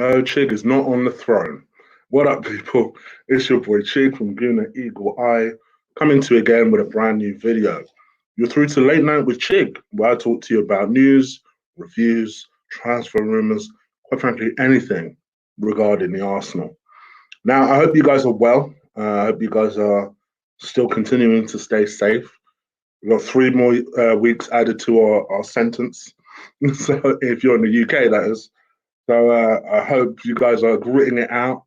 No, Chig is not on the throne. What up, people? It's your boy Chig from Guna Eagle Eye, coming to you again with a brand new video. You're through to Late Night with Chig, where I talk to you about news, reviews, transfer rumors, quite frankly, anything regarding the Arsenal. Now, I hope you guys are well. I hope you guys are still continuing to stay safe. We've got 3 more weeks added to our sentence. So, if you're in the UK, that is. So I hope you guys are gritting it out,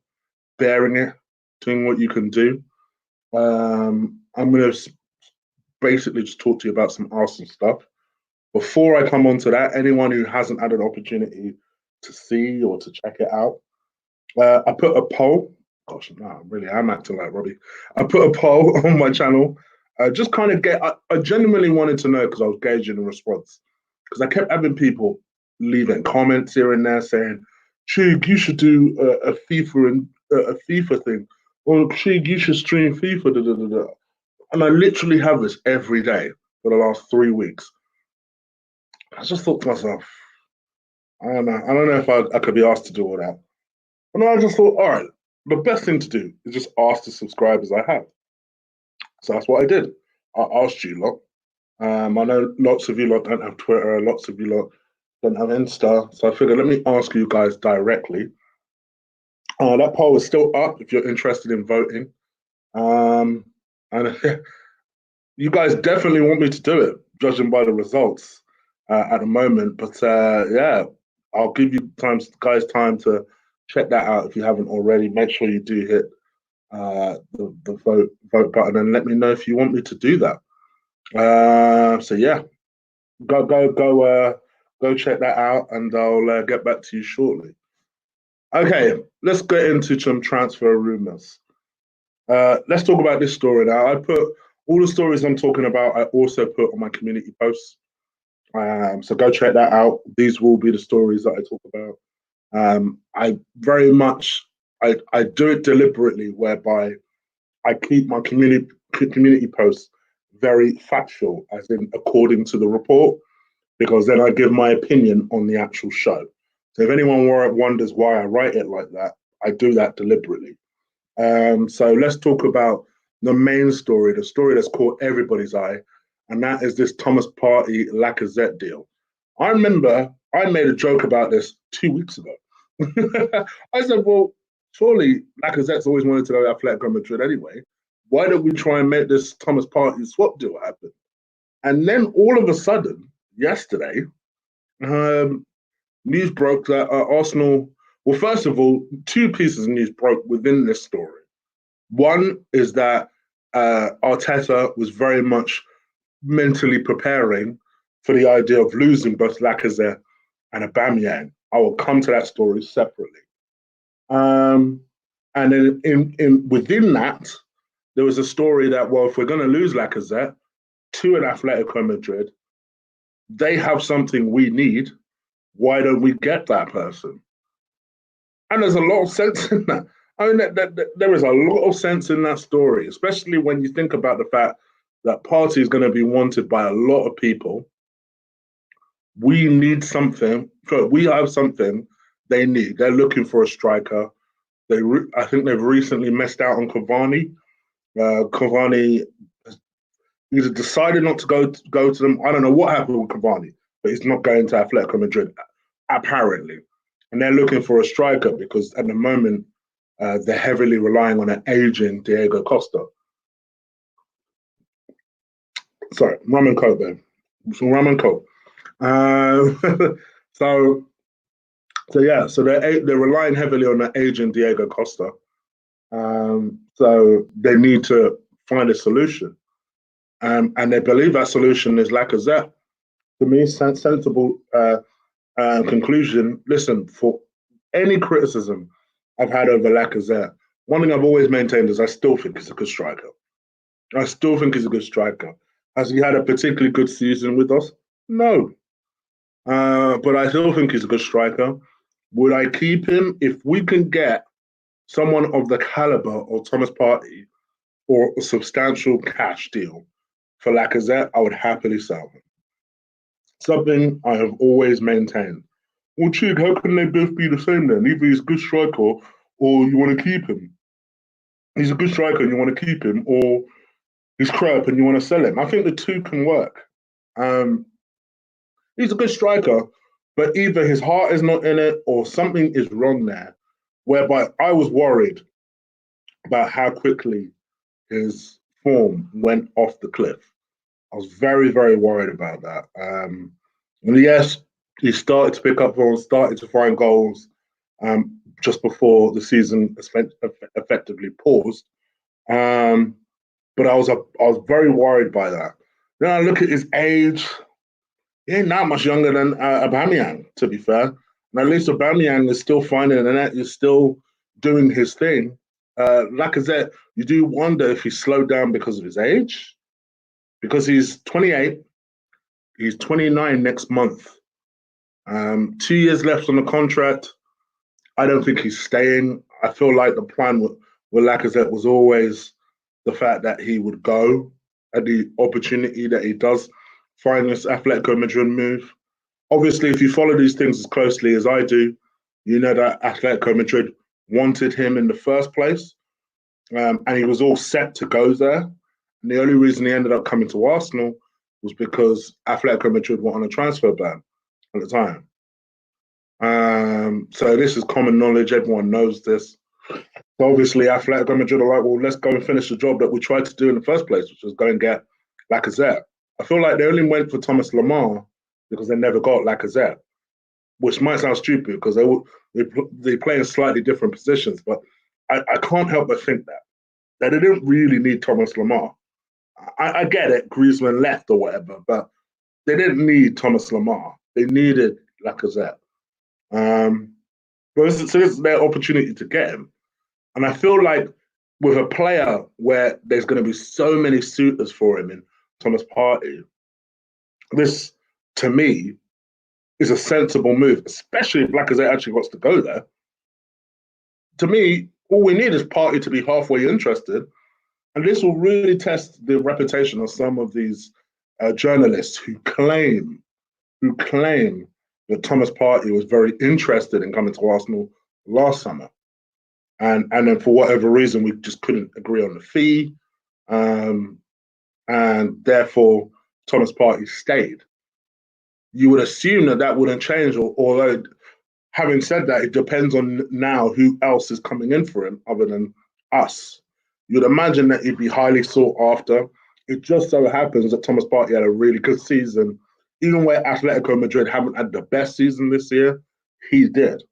bearing it, doing what you can do. I'm going to basically just talk to you about some Arsenal stuff. Before I come on to that, anyone who hasn't had an opportunity to see or to check it out, I put a poll. Gosh, no, really, I'm acting like Robbie. I put a poll on my channel. Just kind of I genuinely wanted to know because I was gauging the response. Because I kept having people leaving comments here and there saying, Chig, you should do a FIFA and a FIFA thing. Or Chig, you should stream FIFA. Da, da, da, da. And I literally have this every day for the last 3 weeks. I just thought to myself, I don't know. I don't know if I could be asked to do all that. And I just thought, all right, the best thing to do is just ask the subscribers I have. So that's what I did. I asked you lot. I know lots of you lot don't have Twitter, lots of you lot don't have Insta. So I figured, let me ask you guys directly. That poll is still up if you're interested in voting. And you guys definitely want me to do it, judging by the results at the moment. But yeah, I'll give you guys time to check that out if you haven't already. Make sure you do hit the vote button and let me know if you want me to do that. So yeah, go check that out, and I'll get back to you shortly. Okay, let's get into some transfer rumors. Let's talk about this story now. I put all the stories I'm talking about. I also put on my community posts. So go check that out. These will be the stories that I talk about. I very much I do it deliberately, whereby I keep my community posts very factual, as in according to the report, because then I give my opinion on the actual show. So if anyone wonders why I write it like that, I do that deliberately. So let's talk about the main story, the story that's caught everybody's eye, and that is this Thomas Partey Lacazette deal. I remember I made a joke about this 2 weeks ago. I said, well, surely Lacazette's always wanted to go to Atletico Madrid anyway. Why don't we try and make this Thomas Partey swap deal happen? And then all of a sudden, yesterday, news broke that Arsenal. Well, first of all, 2 pieces of news broke within this story. One is that Arteta was very much mentally preparing for the idea of losing both Lacazette and Aubameyang. I will come to that story separately. And then within that, there was a story that, well, if we're going to lose Lacazette to an Atletico Madrid, they have something we need. Why don't we get that person? And there's a lot of sense in that. I mean, there is a lot of sense in that story, especially when you think about the fact that Partey is going to be wanted by a lot of people. We need something. We have something they need. They're looking for a striker. I think they've recently missed out on Cavani. Cavani either decided not to go to them. I don't know what happened with Cavani, but he's not going to Atletico Madrid, apparently. And they're looking for a striker because at the moment they're heavily relying on an aging Diego Costa. Sorry, rum and coke, babe. Some rum and coke. So yeah, so they're relying heavily on an aging Diego Costa. So they need to find a solution. And they believe that solution is Lacazette. To me, sensible conclusion. Listen, for any criticism I've had over Lacazette, one thing I've always maintained is I still think he's a good striker. I still think he's a good striker. Has he had a particularly good season with us? No. But I still think he's a good striker. Would I keep him if we can get someone of the caliber of Thomas Partey or a substantial cash deal for Lacazette? I would happily sell him. Something I have always maintained. Well, Chig, how can they both be the same then? Either he's a good striker or you want to keep him. He's a good striker and you want to keep him, or he's crap and you want to sell him. I think the two can work. Um, he's a good striker, but either his heart is not in it or something is wrong there. Whereby I was worried about how quickly his form went off the cliff. I was very, very worried about that. And yes, he started to pick up form, started to find goals just before the season effectively paused. But I was very worried by that. Then I look at his age. He ain't that much younger than Aubameyang, to be fair. And at least Aubameyang is still finding the net, is still doing his thing. Lacazette, you do wonder if he slowed down because of his age, because he's 28, he's 29 next month. 2 years left on the contract. I don't think he's staying. I feel like the plan with Lacazette was always the fact that he would go at the opportunity that he does find this Atletico Madrid move. Obviously, if you follow these things as closely as I do, you know that Atletico Madrid wanted him in the first place, and he was all set to go there. And the only reason he ended up coming to Arsenal was because Atletico Madrid were on a transfer ban at the time. So this is common knowledge. Everyone knows this. So obviously, Atletico Madrid are like, well, let's go and finish the job that we tried to do in the first place, which was go and get Lacazette. I feel like they only went for Thomas Lemar because they never got Lacazette, which might sound stupid because they play in slightly different positions. But I can't help but think that they didn't really need Thomas Lemar. I get it, Griezmann left or whatever, but they didn't need Thomas Lemar. They needed Lacazette. So this is their opportunity to get him. And I feel like with a player where there's going to be so many suitors for him in Thomas Partey, this, to me, is a sensible move, especially if Lacazette actually wants to go there. To me, all we need is Partey to be halfway interested, and this will really test the reputation of some of these journalists who claim that Thomas Partey was very interested in coming to Arsenal last summer. And then for whatever reason, we just couldn't agree on the fee. And therefore, Thomas Partey stayed. You would assume that wouldn't change, although having said that, it depends on now who else is coming in for him other than us. You'd imagine that he'd be highly sought after. It just so happens that Thomas Partey had a really good season. Even where Atletico Madrid haven't had the best season this year, he did.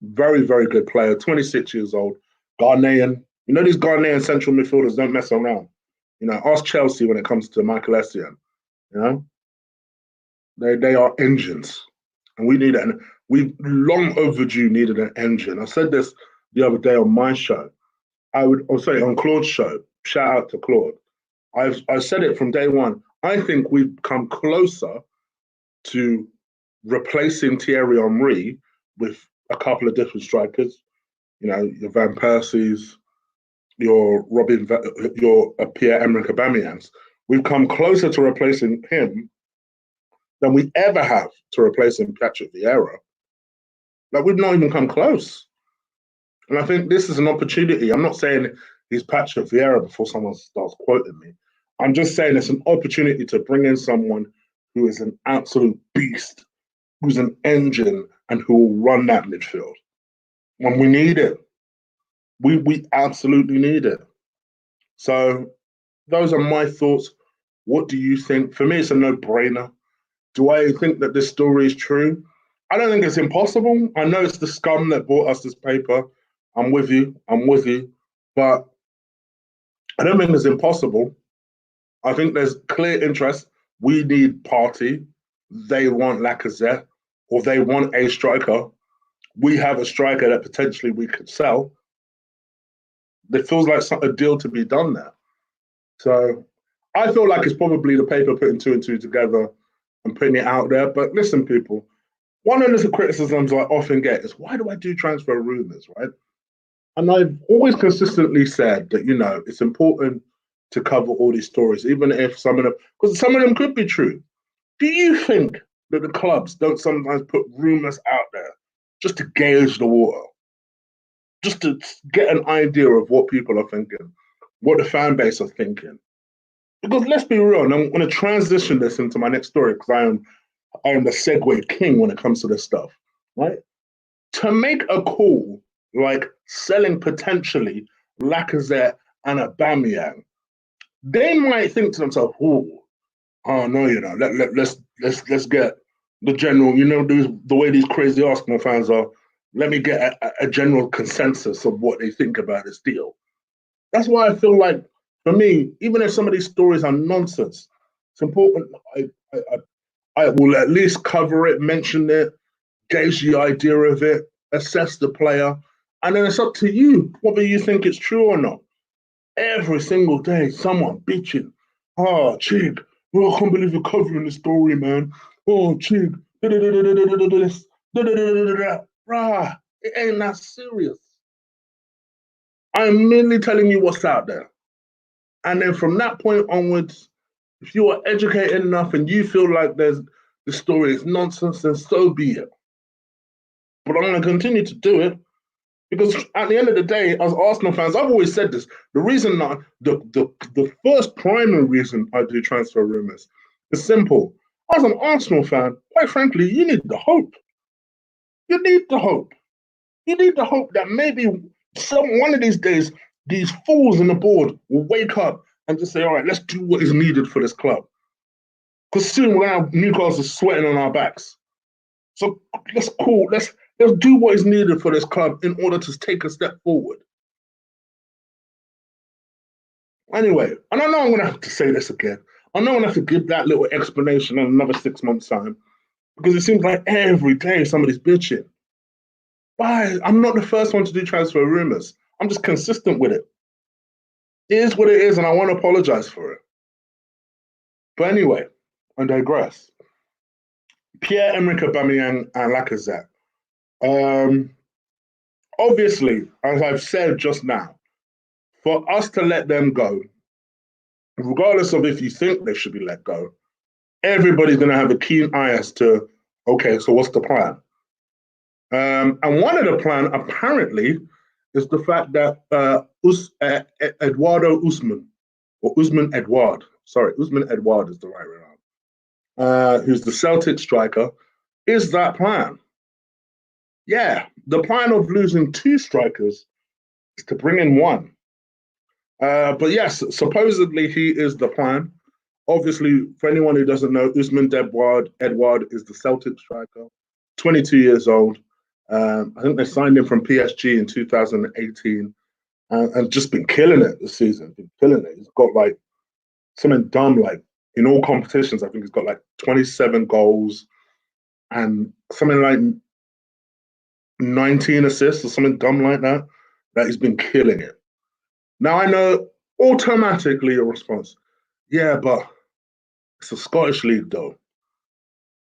Very, very good player, 26 years old, Ghanaian. You know, these Ghanaian central midfielders don't mess around. You know, ask Chelsea when it comes to Michael Essien. You know, they are engines, and we need it. And we long overdue needed an engine. I said this the other day on my show. On Claude's show. Shout out to Claude. I said it from day one. I think we've come closer to replacing Thierry Henry with a couple of different strikers. You know, your Van Persie's, your Pierre-Emerick Aubameyangs. We've come closer to replacing him than we ever have to replacing Patrick Vieira. Like, we've not even come close. And I think this is an opportunity. I'm not saying he's Patrick Vieira before someone starts quoting me. I'm just saying it's an opportunity to bring in someone who is an absolute beast, who's an engine, and who will run that midfield. And we need it. We absolutely need it. So those are my thoughts. What do you think? For me, it's a no-brainer. Do I think that this story is true? I don't think it's impossible. I know it's the scum that bought us this paper. I'm with you. But I don't think it's impossible. I think there's clear interest. We need Partey. They want Lacazette, or they want a striker. We have a striker that potentially we could sell. There feels like a deal to be done there. So I feel like it's probably the paper putting two and two together and putting it out there. But listen, people, one of the criticisms I often get is, why do I do transfer rumors, right? And I've always consistently said that, you know, it's important to cover all these stories, even if some of them, because some of them could be true. Do you think that the clubs don't sometimes put rumours out there just to gauge the water, just to get an idea of what people are thinking, what the fan base are thinking. Because let's be real, and I'm going to transition this into my next story because I am the segue king when it comes to this stuff, right? To make a call like selling potentially Lacazette and Aubameyang, they might think to themselves, oh no, let's get the general, the way these crazy Arsenal fans are. Let me get a general consensus of what they think about this deal. That's why I feel like, for me, even if some of these stories are nonsense, it's important I will at least cover it, mention it, gauge the idea of it, assess the player, and then it's up to you whether you think it's true or not. Every single day, someone bitching. Oh, Chig, oh, I can't believe you're covering the story, man. Oh, Chig, Rah, it ain't that serious. I'm merely telling you what's out there. And then from that point onwards, if you are educated enough and you feel like the story is nonsense, then so be it. But I'm going to continue to do it because at the end of the day, as Arsenal fans, I've always said this. The reason that the first primary reason I do transfer rumours is simple. As an Arsenal fan, quite frankly, you need the hope. You need the hope. You need the hope that maybe one of these days, these fools in the board will wake up and just say, all right, let's do what is needed for this club. Because soon we're going to have Newcastle sweating on our backs. So let's do what is needed for this club in order to take a step forward. Anyway, and I know I'm going to have to say this again. I know I'm going to have to give that little explanation in another 6 months' time because it seems like every day somebody's bitching. Why? I'm not the first one to do transfer rumors. I'm just consistent with it. It is what it is, and I want to apologize for it. But anyway, I digress. Pierre-Emerick Aubameyang and Lacazette. Obviously, as I've said just now, for us to let them go, regardless of if you think they should be let go, everybody's going to have a keen eye as to, okay, so what's the plan? And one of the plan, apparently, is the fact that Eduardo Usman, or Usman Edouard, Usman Edouard is the right way, who's the Celtic striker, is that plan. Yeah, the plan of losing 2 strikers is to bring in 1. But yes, supposedly he is the plan. Obviously, for anyone who doesn't know, Usman Edouard is the Celtic striker, 22 years old. I think they signed him from PSG in 2018 and just been killing it this season. Been killing it. He's got like something dumb, like in all competitions, I think he's got like 27 goals and something like 19 assists or something dumb like that. That he's been killing it. Now I know automatically your response, yeah, but it's a Scottish league though.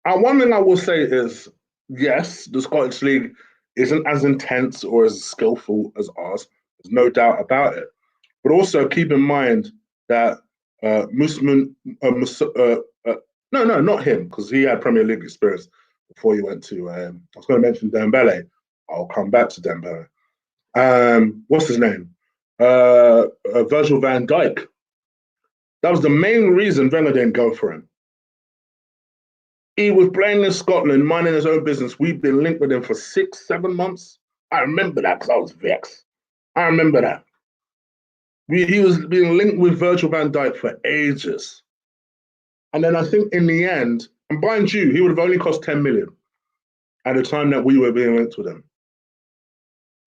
And one thing I will say is, yes, the Scottish league isn't as intense or as skillful as ours. There's no doubt about it. But also keep in mind that Musman, no, not him, because he had Premier League experience before he went to. I was going to mention Dembélé. I'll come back to Dembélé. What's his name? Virgil van Dijk. That was the main reason Wenger didn't go for him. He was playing in Scotland, minding his own business. We've been linked with him for 6, 7 months. I remember that because I was vexed. I remember that. He was being linked with Virgil van Dijk for ages. And then I think in the end, and mind you, he would have only cost 10 million at the time that we were being linked with him.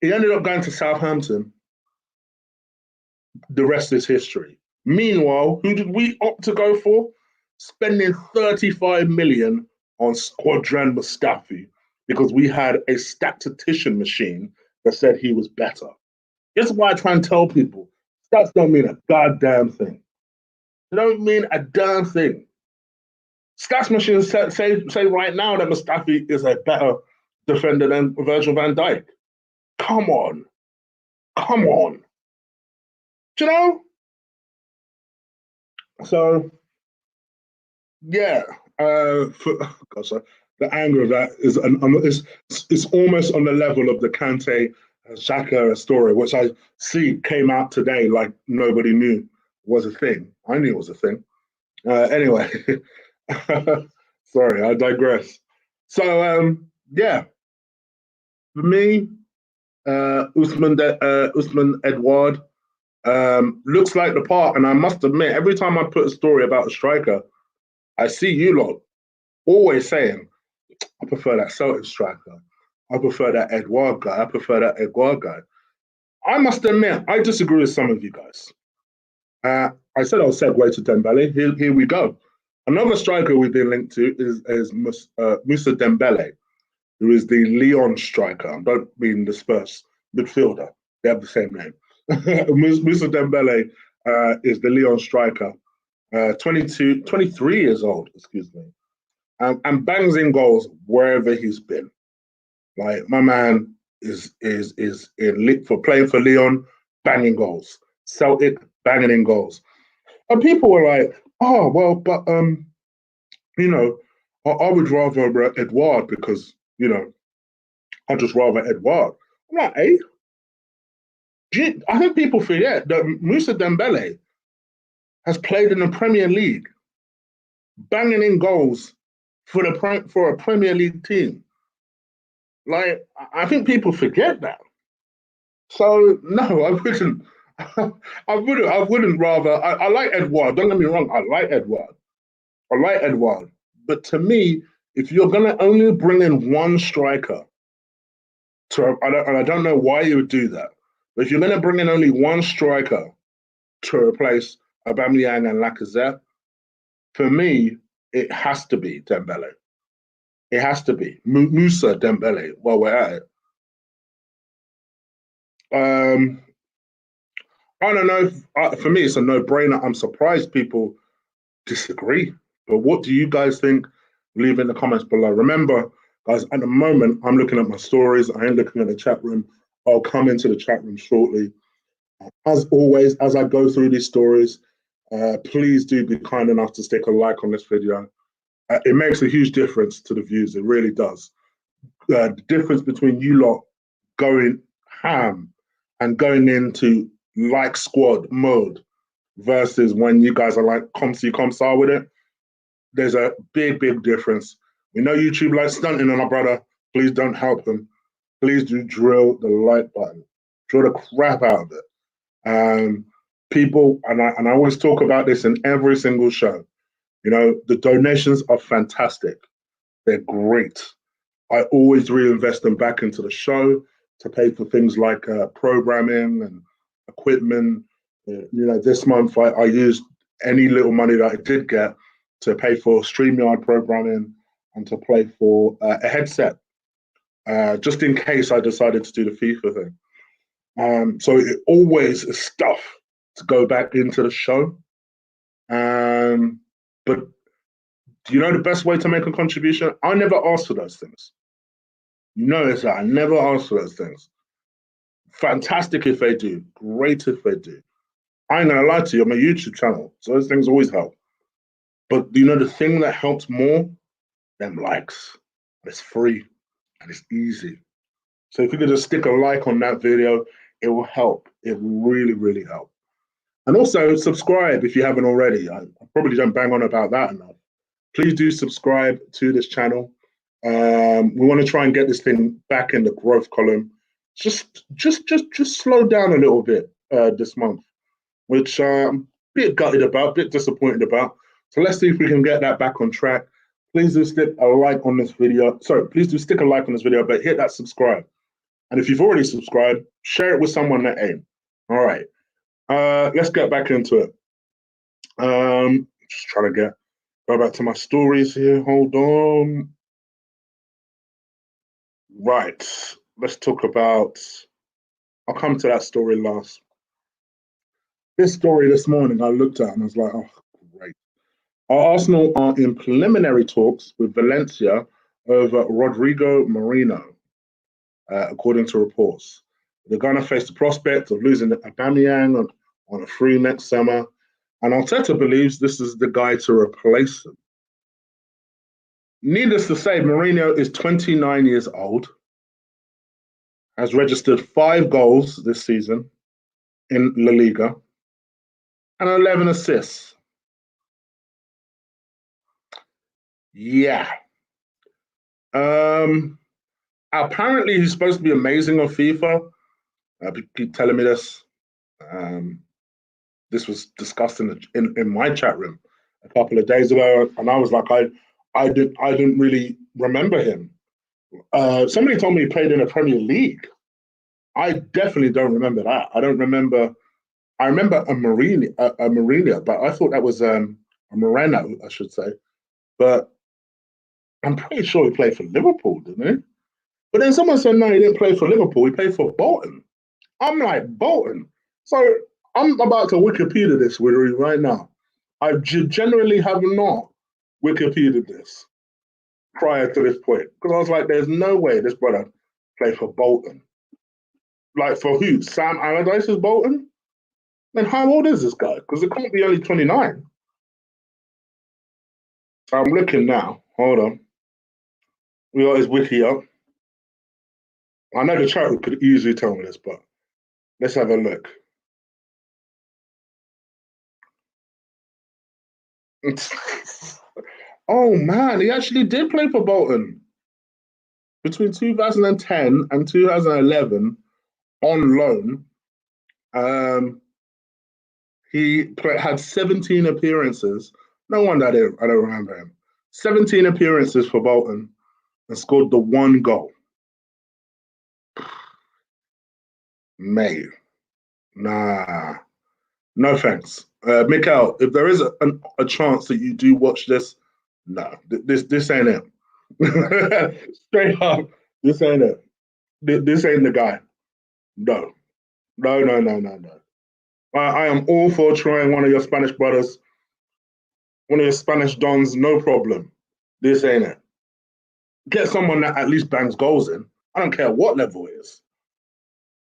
He ended up going to Southampton. The rest is history. Meanwhile, who did we opt to go for? Spending 35 million on Squadron Mustafi because we had a statistician machine that said he was better. This is why I try and tell people, stats don't mean a goddamn thing. They don't mean a damn thing. Stats machines say right now that Mustafi is a better defender than Virgil van Dijk. Come on. Come on. Do you know? So, yeah, Gosh, the anger of that is almost on the level of the Kante Xhaka story, which I see came out today like nobody knew was a thing. I knew it was a thing. Anyway, sorry, I digress. So, yeah, for me, Usman Edouard looks like the part, and I must admit, every time I put a story about a striker, I see you lot always saying, I prefer that Celtic striker. I prefer that Edouard guy. I prefer that Edouard guy. I must admit, I disagree with some of you guys. I said I'll segue to Dembélé. Here we go. Another striker we've been linked to is Moussa Dembélé, who is the Lyon striker. I don't mean the Spurs midfielder. They have the same name. Moussa Dembélé is the Lyon striker, 23 years old, excuse me, and bangs in goals wherever he's been. Like, my man is in for playing for Lyon, banging goals. Celtic, banging in goals. And people were like, oh, well, but, you know, I would rather Edouard because, you know, I'd just rather Edouard. I'm like, hey, I think people forget that Moussa Dembélé has played in the Premier League, banging in goals for a Premier League team. Like, I think people forget that. So no, I wouldn't. I wouldn't rather. I like Edouard. Don't get me wrong. I like Edouard. But to me, if you're gonna only bring in one striker, I don't know why you would do that. But if you're gonna bring in only one striker to replace Aubameyang and Lacazette, for me, it has to be Dembélé. It has to be Moussa Dembélé while we're at it. I don't know. For me, it's a no-brainer. I'm surprised people disagree. But what do you guys think? Leave in the comments below. Remember, guys, at the moment, I'm looking at my stories. I ain't looking at the chat room. I'll come into the chat room shortly. As always, as I go through these stories, please do be kind enough to stick a like on this video. It makes a huge difference to the views. It really does. The difference between you lot going ham and going into like squad mode versus when you guys are like come see, come saw with it, there's a big difference. We know YouTube likes stunting on our brother. Please don't help him. Please do drill the like button. Drill the crap out of it. People, and I always talk about this in every single show, you know, the donations are fantastic. They're great. I always reinvest them back into the show to pay for things like programming and equipment. You know, this month I used any little money that I did get to pay for StreamYard programming and to pay for a headset, just in case I decided to do the FIFA thing. So it always is stuff to go back into the show. But do you know the best way to make a contribution? I never ask for those things. You notice that I never ask for those things. Fantastic if they do. Great if they do. I ain't gonna lie to you, I'm a YouTube channel, so those things always help. But do you know the thing that helps more? Them likes. It's free and it's easy. So if you could just stick a like on that video, it will help. It will really help. And also subscribe if you haven't already. I probably don't bang on about that enough. Please do subscribe to this channel. We want to try and get this thing back in the growth column. Just slow down a little bit this month, which I'm a bit gutted about, a bit disappointed about. So let's see if we can get that back on track. Please do stick a like on this video. Sorry, please do stick a like on this video, but hit that subscribe. And if you've already subscribed, share it with someone that ain't. All right. Let's get back into it. Just trying to go back to my stories here. Hold on. Right. Let's talk about, I'll come to that story last. This story this morning I looked at and I was like, oh, great. Arsenal are in preliminary talks with Valencia over Rodrigo Moreno, according to reports. They're going to face the prospect of losing Aubameyang on a free next summer, and Arteta believes this is the guy to replace him. Needless to say, Mourinho is 29 years old, has registered 5 goals this season in La Liga and 11 assists. Yeah. Apparently, he's supposed to be amazing on FIFA. People keep telling me this. This was discussed in my chat room a couple of days ago, and I was like, I didn't really remember him. Somebody told me he played in the Premier League. I definitely don't remember that. I don't remember. I remember a Mourinho, but I thought that was a Moreno, I should say. But I'm pretty sure he played for Liverpool, didn't he? But then someone said no, he didn't play for Liverpool. He played for Bolton. I'm like, Bolton. So I'm about to Wikipedia this with you right now. I generally have not Wikipedia this prior to this point because I was like, there's no way this brother played for Bolton. Like for who? Sam Allardyce's Bolton? Then how old is this guy? Because it can't be only 29. So I'm looking now. Hold on. We got his wiki up. I know the chat could easily tell me this, but let's have a look. Oh man, he actually did play for Bolton between 2010 and 2011 on loan. He had 17 appearances. No wonder I don't remember him. 17 appearances for Bolton and scored the 1 goal. Mate, nah, no thanks. Mikel, if there is a chance that you do watch this, no, this ain't it. Straight up, this ain't it. This ain't the guy. No, no. I am all for trying one of your Spanish brothers, one of your Spanish dons, no problem. This ain't it. Get someone that at least bangs goals in. I don't care what level it is.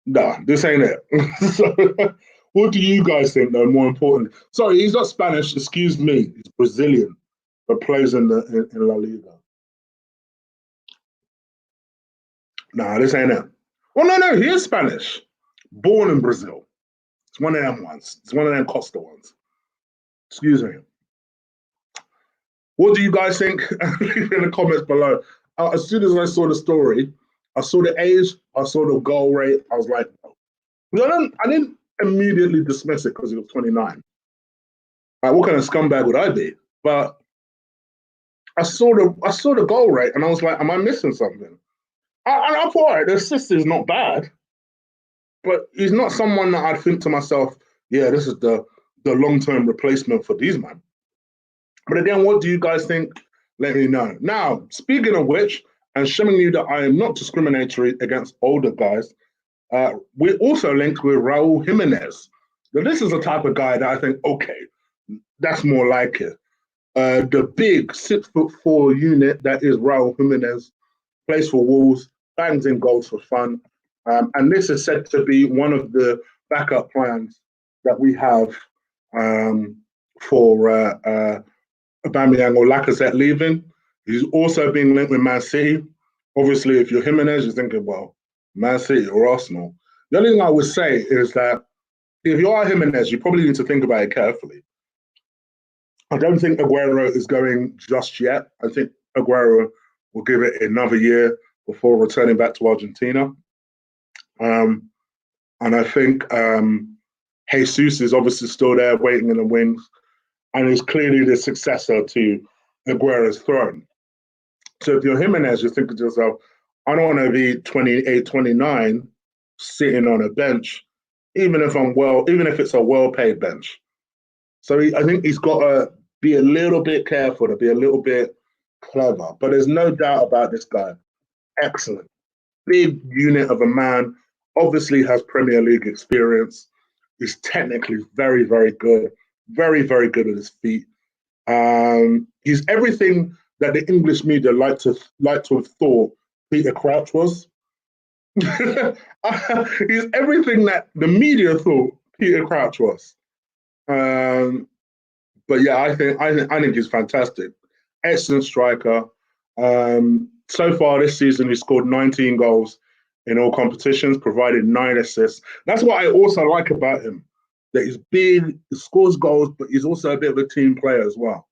Nah, this ain't it. So, what do you guys think, though, more important? Sorry, he's not Spanish, excuse me. He's Brazilian, but plays in La Liga. Nah, this ain't it. Well, no, he is Spanish. Born in Brazil. It's one of them ones. It's one of them Costa ones. Excuse me. What do you guys think? Leave in the comments below. As soon as I saw the story, I saw the age, I saw the goal rate. I was like, no. I didn't immediately dismiss it because he was 29. Like, what kind of scumbag would I be? But I saw the goal rate, and I was like, am I missing something? I thought, all right, the assist is not bad, but he's not someone that I'd think to myself, yeah, this is the long-term replacement for these men. But again, what do you guys think? Let me know. Now, speaking of which, and showing you that I am not discriminatory against older guys, we're also linked with Raul Jimenez. Now, this is the type of guy that I think, okay, that's more like it. The big 6'4" unit that is Raul Jimenez plays for Wolves, bangs in goals for fun. And this is said to be one of the backup plans that we have for Aubameyang or Lacazette leaving. He's also being linked with Man City. Obviously, if you're Jimenez, you're thinking, well, Man City or Arsenal. The only thing I would say is that if you are Jimenez, you probably need to think about it carefully. I don't think Aguero is going just yet. I think Aguero will give it another year before returning back to Argentina. And I think Jesus is obviously still there waiting in the wings and is clearly the successor to Aguero's throne. So if you're Jimenez, you're thinking to yourself, I don't want to be 28, 29 sitting on a bench, even if it's a well-paid bench. So I think he's got to be a little bit careful, to be a little bit clever. But there's no doubt about this guy. Excellent. Big unit of a man. Obviously has Premier League experience. He's technically very, very good. Very, very good at his feet. He's everything that the English media like to have thought Peter Crouch was. He's everything that the media thought Peter Crouch was. But yeah, I think he's fantastic. Excellent striker. So far this season, he scored 19 goals in all competitions, provided 9 assists. That's what I also like about him, that he's big, he scores goals, but he's also a bit of a team player as well.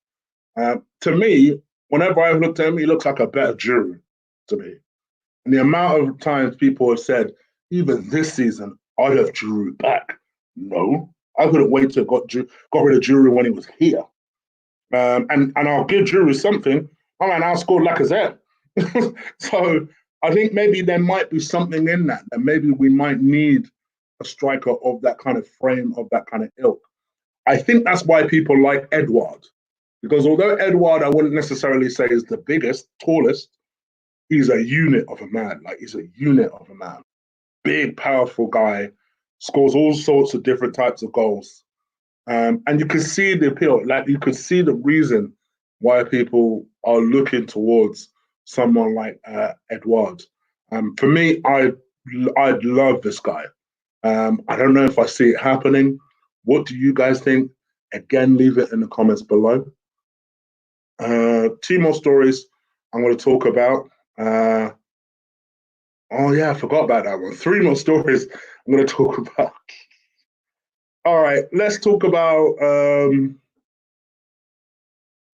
To me, whenever I've looked at him, he looks like a better Giroud to me. And the amount of times people have said, even this season, I'd have Giroud back. No, I couldn't wait to got rid of Giroud when he was here. And I'll give Giroud something. Oh man, I scored Lacazette. So I think maybe there might be something in that. And maybe we might need a striker of that kind of frame, of that kind of ilk. I think that's why people like Edouard. Because although Edouard, I wouldn't necessarily say is the biggest, tallest, he's a unit of a man. Like, he's a unit of a man. Big, powerful guy, scores all sorts of different types of goals. And you can see the appeal. Like, you could see the reason why people are looking towards someone like Edouard. For me, I'd love this guy. I don't know if I see it happening. What do you guys think? Again, leave it in the comments below. 2 more stories I'm going to talk about. Oh yeah, I forgot about that one. 3 more stories I'm going to talk about. All right, let's talk about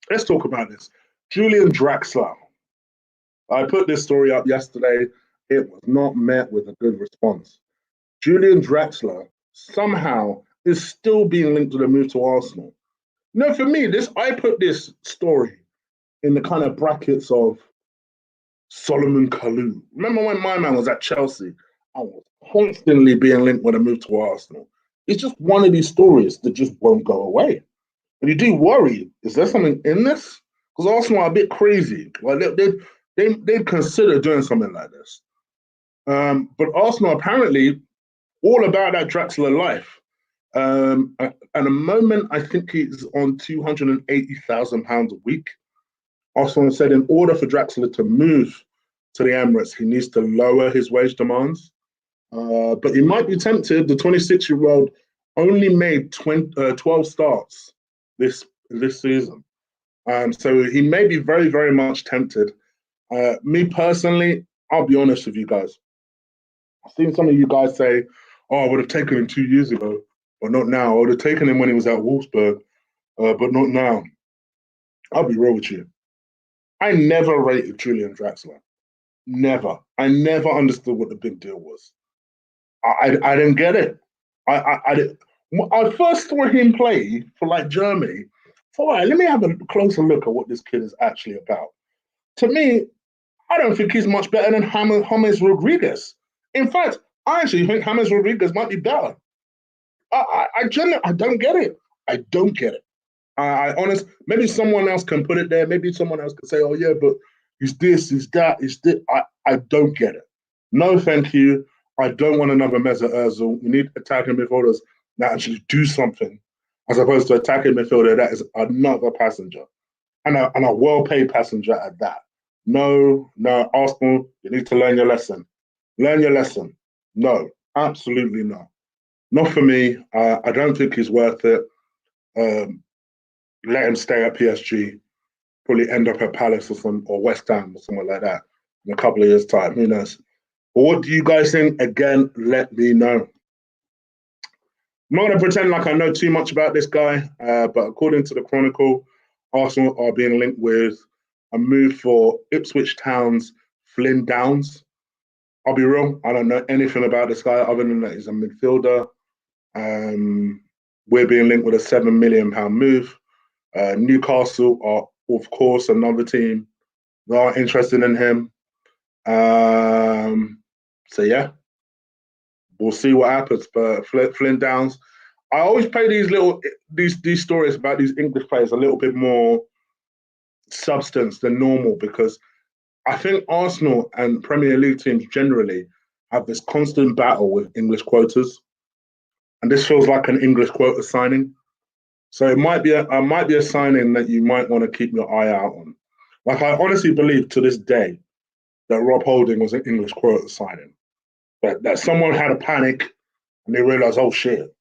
this. Julian Draxler. I put this story up yesterday. It was not met with a good response. Julian Draxler somehow is still being linked to the move to Arsenal. No, for me, I put this story in the kind of brackets of Solomon Kalou. Remember when my man was at Chelsea? I was constantly being linked with a move to Arsenal. It's just one of these stories that just won't go away. And you do worry, is there something in this? Because Arsenal are a bit crazy. Like they'd consider doing something like this. But Arsenal apparently all about that Draxler life. At the moment, I think he's on £280,000 a week. Arsenal said in order for Draxler to move to the Emirates, he needs to lower his wage demands. But he might be tempted. The 26-year-old only made 12 starts this season. So he may be very, very much tempted. Me personally, I'll be honest with you guys. I've seen some of you guys say, oh, I would have taken him 2 years ago, but not now. I would have taken him when he was at Wolfsburg, but not now. I'll be real with you. I never rated Julian Draxler. Never. I never understood what the big deal was. I didn't get it. I didn't. I first saw him play for like Germany. So all right, let me have a closer look at what this kid is actually about. To me, I don't think he's much better than James Rodriguez. In fact, I actually think James Rodriguez might be better. I don't get it. I don't get it. I honest, maybe someone else can put it there. Maybe someone else can say, oh yeah, but he's this, he's that, he's this. I don't get it. No, thank you. I don't want another Mesut Ozil. We need attacking midfielders that actually do something, as opposed to attacking midfielder that is another passenger, and a well-paid passenger at that. No, Arsenal, you need to learn your lesson. Learn your lesson. No, absolutely not. Not for me. I don't think he's worth it. Let him stay at PSG. Probably end up at Palace or West Ham or somewhere like that in a couple of years' time. Who knows? But what do you guys think? Again, let me know. I'm not going to pretend like I know too much about this guy, but according to the Chronicle, Arsenal are being linked with a move for Ipswich Town's Flynn Downs. I'll be real, I don't know anything about this guy other than that he's a midfielder. We're being linked with a £7 million move. Newcastle are, of course, another team that are interested in him. So yeah, we'll see what happens. But Flynn Downs, I always play these stories about these English players a little bit more substance than normal, because I think Arsenal and Premier League teams generally have this constant battle with English quotas, and this feels like an English quota signing. So it might be a signing that you might want to keep your eye out on. Like, I honestly believe to this day that Rob Holding was an English quota signing. That someone had a panic and they realized, oh shit,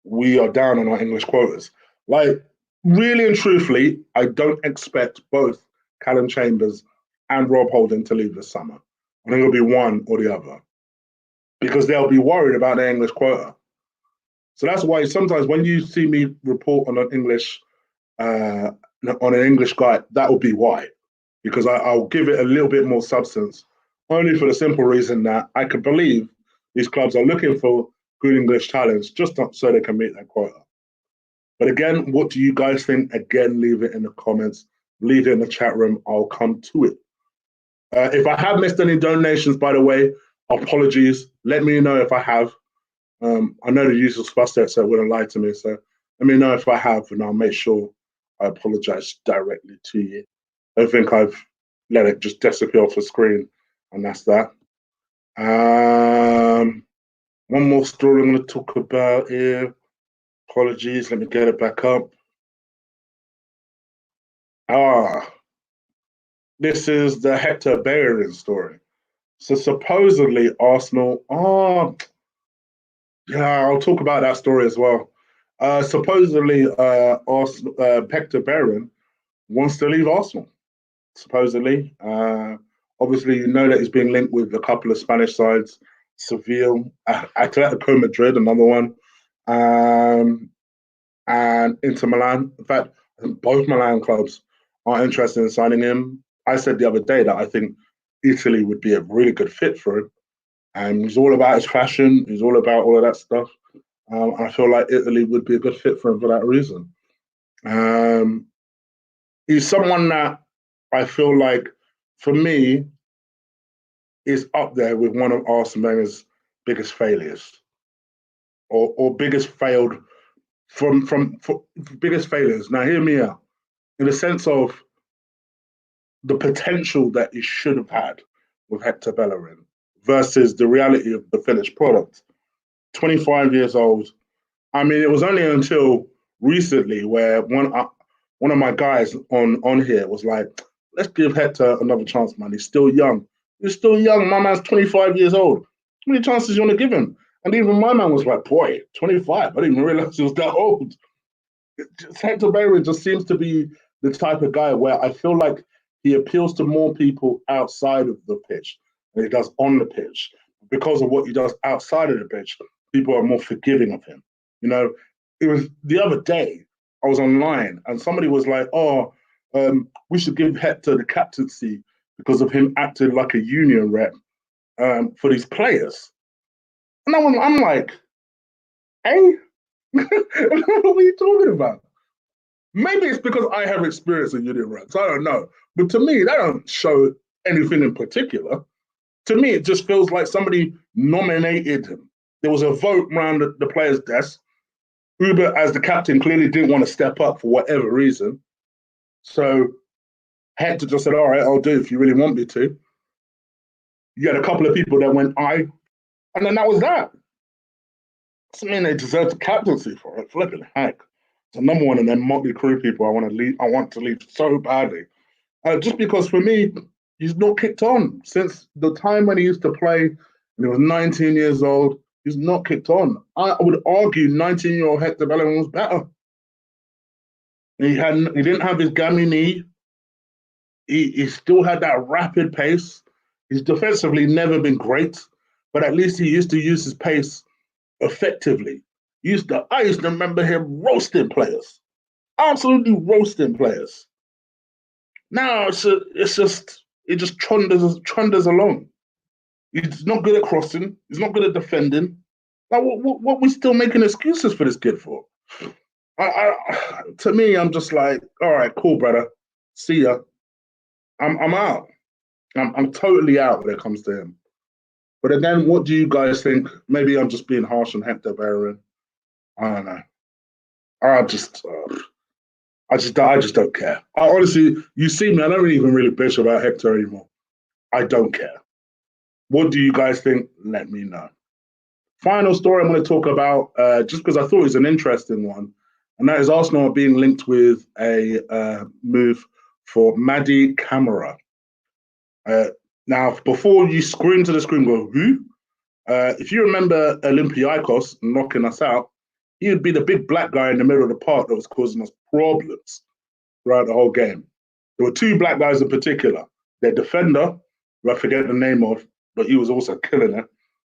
we are down on our English quotas. Like, really and truthfully, I don't expect both Callum Chambers, and Rob Holding to leave this summer. I think it'll be one or the other because they'll be worried about their English quota. So that's why sometimes when you see me report on an English guy, that will be why, because I'll give it a little bit more substance, only for the simple reason that I can believe these clubs are looking for good English talents just so they can meet their quota. But again, what do you guys think? Again, leave it in the comments, leave it in the chat room. I'll come to it. If I have missed any donations, by the way, apologies. Let me know if I have. I know the usual suspects, so it wouldn't lie to me. So let me know if I have, and I'll make sure I apologize directly to you. I don't think I've let it just disappear off the screen, and that's that. One more story I'm going to talk about here. Apologies, let me get it back up. This is the Hector Bellerin story. So supposedly Arsenal, yeah, I'll talk about that story as well. Supposedly Hector Bellerin wants to leave Arsenal, supposedly. Obviously, you know that he's being linked with a couple of Spanish sides, Seville, Atletico Madrid, another one, and Inter Milan. In fact, both Milan clubs are interested in signing him. I said the other day that I think Italy would be a really good fit for him. And he's all about his fashion. He's all about all of that stuff. I feel like Italy would be a good fit for him for that reason. He's someone that I feel like, for me, is up there with one of Arsene Wenger's biggest failures, or biggest failed biggest failures. Now, hear me out. In the sense of the potential that he should have had with Hector Bellerin versus the reality of the finished product. 25 years old. I mean, it was only until recently where one of my guys on here was like, let's give Hector another chance, man. He's still young. He's still young. My man's 25 years old. How many chances you want to give him? And even my man was like, boy, 25. I didn't even realize he was that old. Hector Bellerin just seems to be the type of guy where I feel like he appeals to more people outside of the pitch than he does on the pitch. Because of what he does outside of the pitch, people are more forgiving of him. You know, it was the other day, I was online and somebody was like, we should give Hector the captaincy because of him acting like a union rep for these players. And I'm like, hey, what are you talking about? Maybe it's because I have experience in union reps. I don't know. But to me, that don't show anything in particular. To me, it just feels like somebody nominated him. There was a vote around the players' desk. Uber, as the captain, clearly didn't want to step up for whatever reason. So Hector just said, all right, I'll do it if you really want me to. You had a couple of people that went, aye. And then that was that. Doesn't mean they deserve the captaincy for it. Flipping heck. It's another one of them motley crew people I want to leave so badly. Just because for me, he's not kicked on. Since the time when he used to play, and he was 19 years old, he's not kicked on. I would argue 19-year-old Hector Bellerin was better. He didn't have his gammy knee. He still had that rapid pace. He's defensively never been great, but at least he used to use his pace effectively. I used to remember him roasting players, absolutely roasting players. Now it just trundles along. He's not good at crossing. He's not good at defending. Like, what we still making excuses for this kid for? To me, I'm just like, all right, cool, brother. See ya. I'm out. I'm totally out when it comes to him. But again, what do you guys think? Maybe I'm just being harsh on Hector Bellerin. I don't know. I just don't care. I honestly, you see me, I don't even really bitch about Hector anymore. I don't care. What do you guys think? Let me know. Final story I'm going to talk about, just because I thought it was an interesting one, and that is Arsenal being linked with a move for Mady Camara. Now, before you scream to the screen, go, who? If you remember Olympiacos knocking us out, he would be the big black guy in the middle of the park that was causing us problems throughout the whole game. There were two black guys in particular. Their defender, who I forget the name of, but he was also killing it.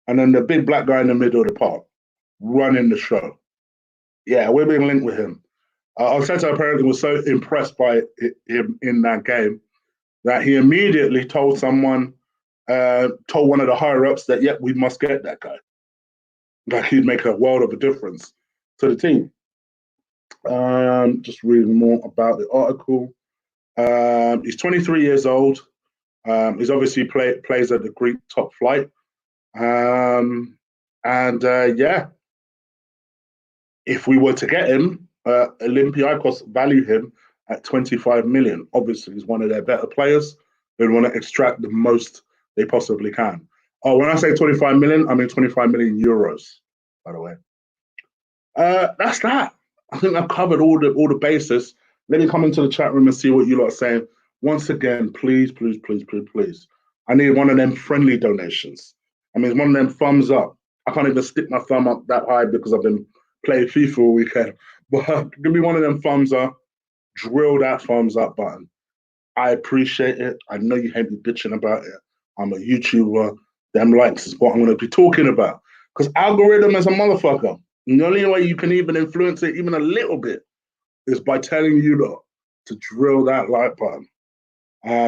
And then the big black guy in the middle of the park, running the show. Yeah, we're being linked with him. Arteta apparently was so impressed by him in that game that he immediately told one of the higher ups that, yeah, we must get that guy. Like he'd make a world of a difference to the team. Just reading more about the article. He's 23 years old. He's obviously plays at the Greek top flight. Yeah, if we were to get him, Olympiacos value him at 25 million. Obviously, he's one of their better players. They want to extract the most they possibly can. Oh, when I say 25 million, I mean 25 million euros, by the way. That's that. I think I've covered all the bases. Let me come into the chat room and see what you lot are saying. Once again, please, please, please, please, please. I need one of them friendly donations. I mean, one of them thumbs up. I can't even stick my thumb up that high because I've been playing FIFA all weekend. But give me one of them thumbs up. Drill that thumbs up button. I appreciate it. I know you hate me bitching about it. I'm a YouTuber. Them likes is what I'm going to be talking about. Because algorithm is a motherfucker. And the only way you can even influence it even a little bit is by telling you lot to drill that like button.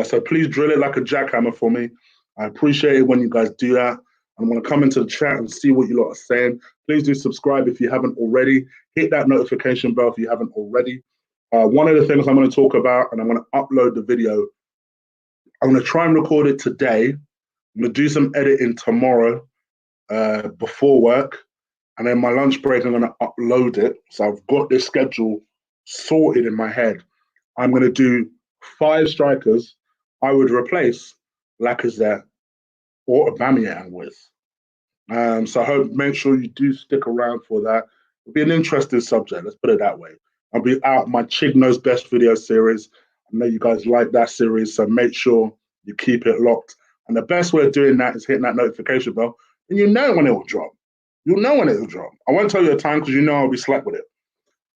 So please drill it like a jackhammer for me. I appreciate it when you guys do that. I'm going to come into the chat and see what you lot are saying. Please do subscribe if you haven't already. Hit that notification bell if you haven't already. One of the things I'm going to talk about, and I'm going to upload the video. I'm going to try and record it today. I'm going to do some editing tomorrow before work. And then my lunch break, I'm going to upload it. So I've got this schedule sorted in my head. I'm going to do 5 strikers I would replace Lacazette or Aubameyang with. So I hope, make sure you do stick around for that. It'll be an interesting subject, let's put it that way. I'll be out my Chig Knows Best video series. I know you guys like that series, so make sure you keep it locked. And the best way of doing that is hitting that notification bell, and you know when it will drop. You'll know when it will drop. I won't tell you the time because you know I'll be slack with it.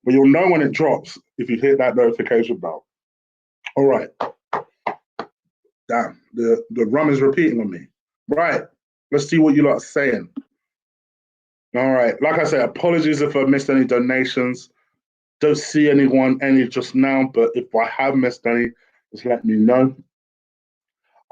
But you'll know when it drops if you hit that notification bell. All right. Damn, the rum is repeating on me. Right. Let's see what you lot are saying. All right. Like I said, apologies if I missed any donations. Don't see any just now, but if I have missed any, just let me know.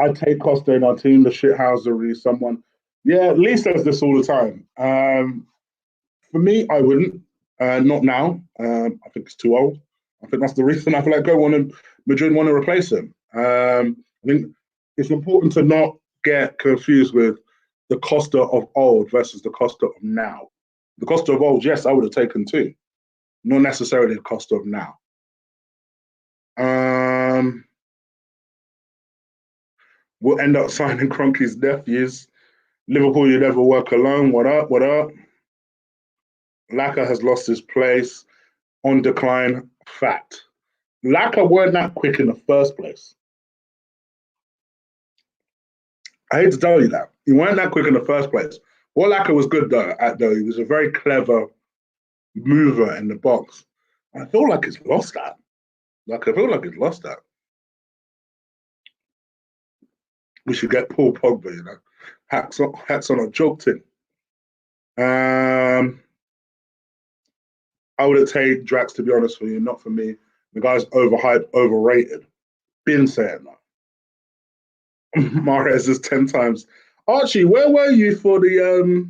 I take Costa in our team, the shithousery, someone. Yeah, Lee says this all the time. For me, I wouldn't. Not now. I think it's too old. I think that's the reason I feel like Madrid want to replace him. I think it's important to not get confused with the Costa of old versus the Costa of now. The Costa of old, yes, I would have taken too. Not necessarily the Costa of now. We'll end up signing Kroenke's nephews. Liverpool, you never work alone. What up? What up? Laka has lost his place. On decline. Fact. Laka weren't that quick in the first place. I hate to tell you that. He weren't that quick in the first place. What Laka was good though, he was a very clever mover in the box. I feel like he's lost that. I feel like he's lost that. We should get Paul Pogba, you know. Hats on a joke thing. I would take Drax, to be honest with you, not for me. The guy's overhyped, overrated. Been saying that. Mahrez is 10 times. Archie, where were you for the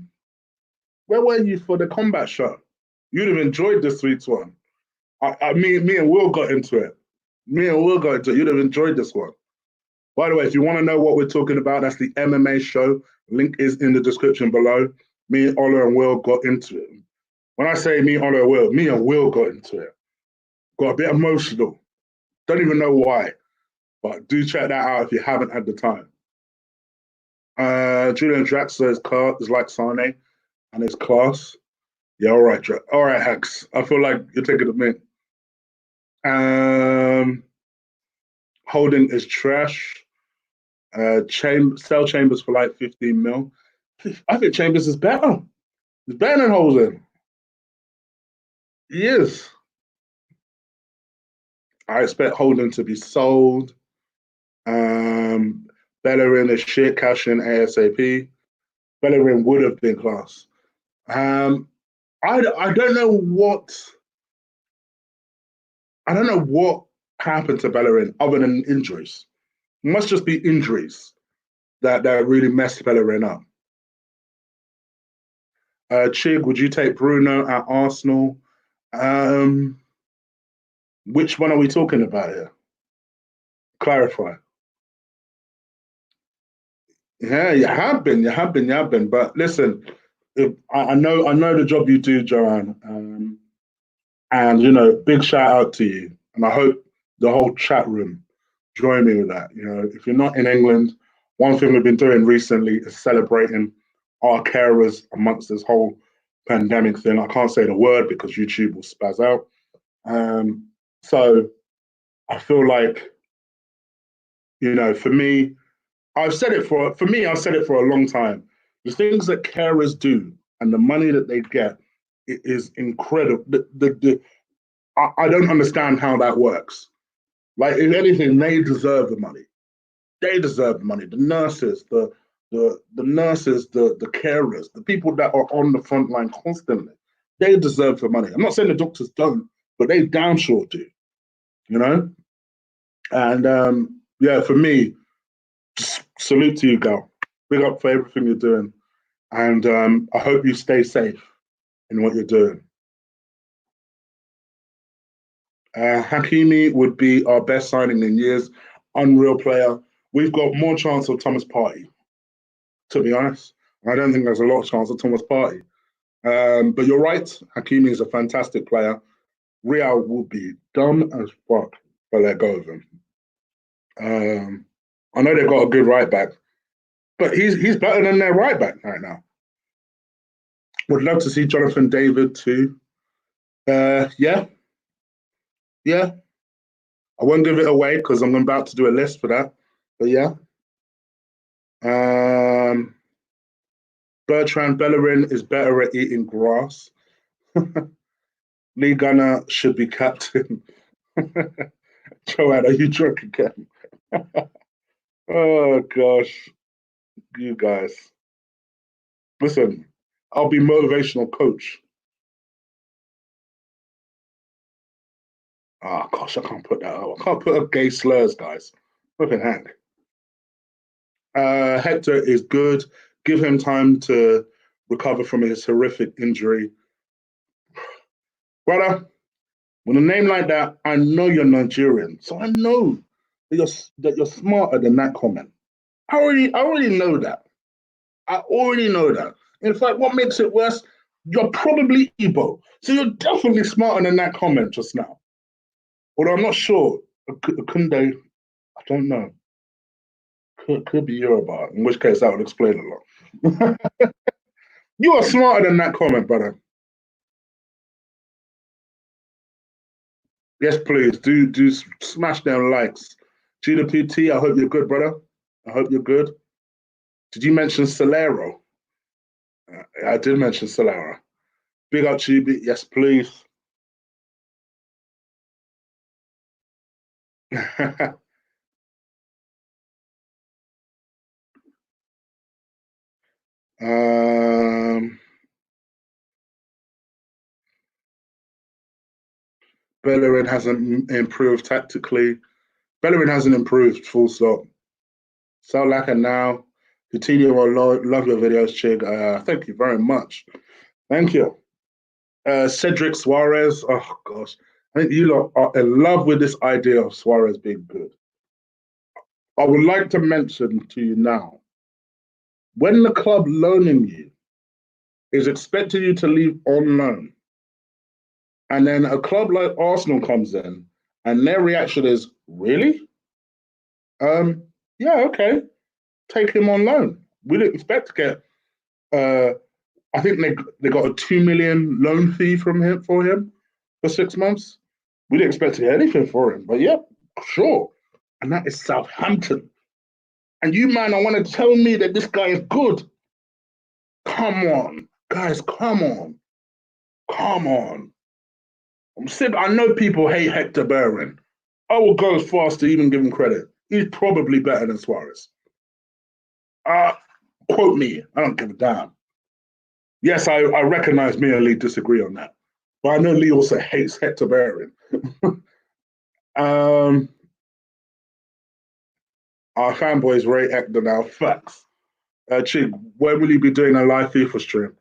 combat show? You'd have enjoyed the Sweets one. Me and Will got into it. You'd have enjoyed this one. By the way, if you want to know what we're talking about, that's the MMA show. Link is in the description below. Me, Ola, and Will got into it. When I say me, Ola, and Will, me and Will got into it. Got a bit emotional. Don't even know why. But do check that out if you haven't had the time. Julian Draxler is like Sane and his class. Yeah, all right, all right, Hex. I feel like you're taking a minute. Holding is trash. Sell Chambers for like 15 mil. I think Chambers is better. He's better than Holding. He is. I expect Holden to be sold. Bellerin is shit, cash in ASAP. Bellerin would have been class. I don't know what happened to Bellerin other than injuries. It must just be injuries that really messed Bellerin up. Chig, would you take Bruno at Arsenal? Which one are we talking about here? Clarify. Yeah, you have been. But listen, I know the job you do, Joanne, and big shout out to you. And I hope the whole chat room join me with that. If you're not in England, one thing we've been doing recently is celebrating our carers amongst this whole pandemic thing. I can't say the word because YouTube will spaz out. So I feel like, for me, I've said it for a long time. The things that carers do and the money that they get is incredible. I don't understand how that works. Like, if anything, they deserve the money. They deserve the money. The nurses, the nurses, the carers, the people that are on the front line constantly, they deserve the money. I'm not saying the doctors don't, but they damn sure do. And yeah, for me, just salute to you, girl. Big up for everything you're doing, and I hope you stay safe in what you're doing. Hakimi would be our best signing in years. Unreal player. We've got more chance of Thomas Partey, to be honest. I don't think there's a lot of chance of Thomas Partey. But you're right. Hakimi is a fantastic player. Real will be dumb as fuck to let go of him. I know they've got a good right back, but he's better than their right back right now. Would love to see Jonathan David too. Yeah. I won't give it away because I'm about to do a list for that. But yeah. Bertrand Bellerin is better at eating grass. Lee Gunner should be captain. Joanne, are you drunk again? Oh gosh, you guys. Listen, I'll be motivational coach. Oh gosh, I can't put that up. I can't put up gay slurs, guys. Flipping heck. Hector is good. Give him time to recover from his horrific injury. Brother, with a name like that, I know you're Nigerian. So I know that you're smarter than that comment. I already know that. I already know that. In fact, what makes it worse, you're probably Igbo. So you're definitely smarter than that comment just now. Although I'm not sure. Kunde, I don't know. Could be Yoruba, in which case that would explain a lot. You are smarter than that comment, brother. Yes, please. Do smash them likes. Gina PT, I hope you're good, brother. I hope you're good. Did you mention Solero? I did mention Solero. Big up Chibi. Yes, please. Bellerin hasn't improved tactically. Bellerin hasn't improved, full stop. So Laka now. Coutinho will love your videos, Chig. Thank you very much. Thank you. Cedric Suarez. Oh, gosh. I think you lot are in love with this idea of Suarez being good. I would like to mention to you now, when the club loaning you is expecting you to leave on loan, and then a club like Arsenal comes in, and their reaction is, really? Yeah, okay. Take him on loan. We didn't expect to get. I think they got a 2 million loan fee from him for 6 months. We didn't expect to get anything for him, but yeah, sure. And that is Southampton. And you, man, I want to tell me that this guy is good. Come on, guys, come on. Come on. I'm sick. I know people hate Hector Bellerin. I will go as far as to even give him credit. He's probably better than Suarez. Quote me. I don't give a damn. Yes, I recognize me and Lee disagree on that. But I know Lee also hates Hector Bellerin. Our fanboys rate Hector now. Facts. Chig, when will you be doing a live FIFA stream?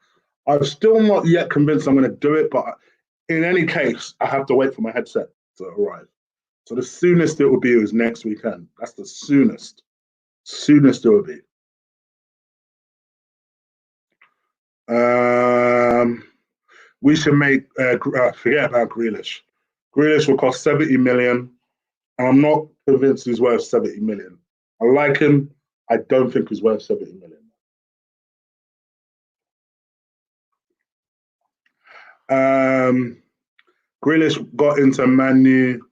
I'm still not yet convinced I'm going to do it, but in any case, I have to wait for my headset to arrive. So the soonest it will be is next weekend. That's the soonest. Soonest it will be. We should make forget about Grealish. Grealish will cost 70 million, and I'm not convinced he's worth 70 million. I like him. I don't think he's worth 70 million. Grealish got into Man U,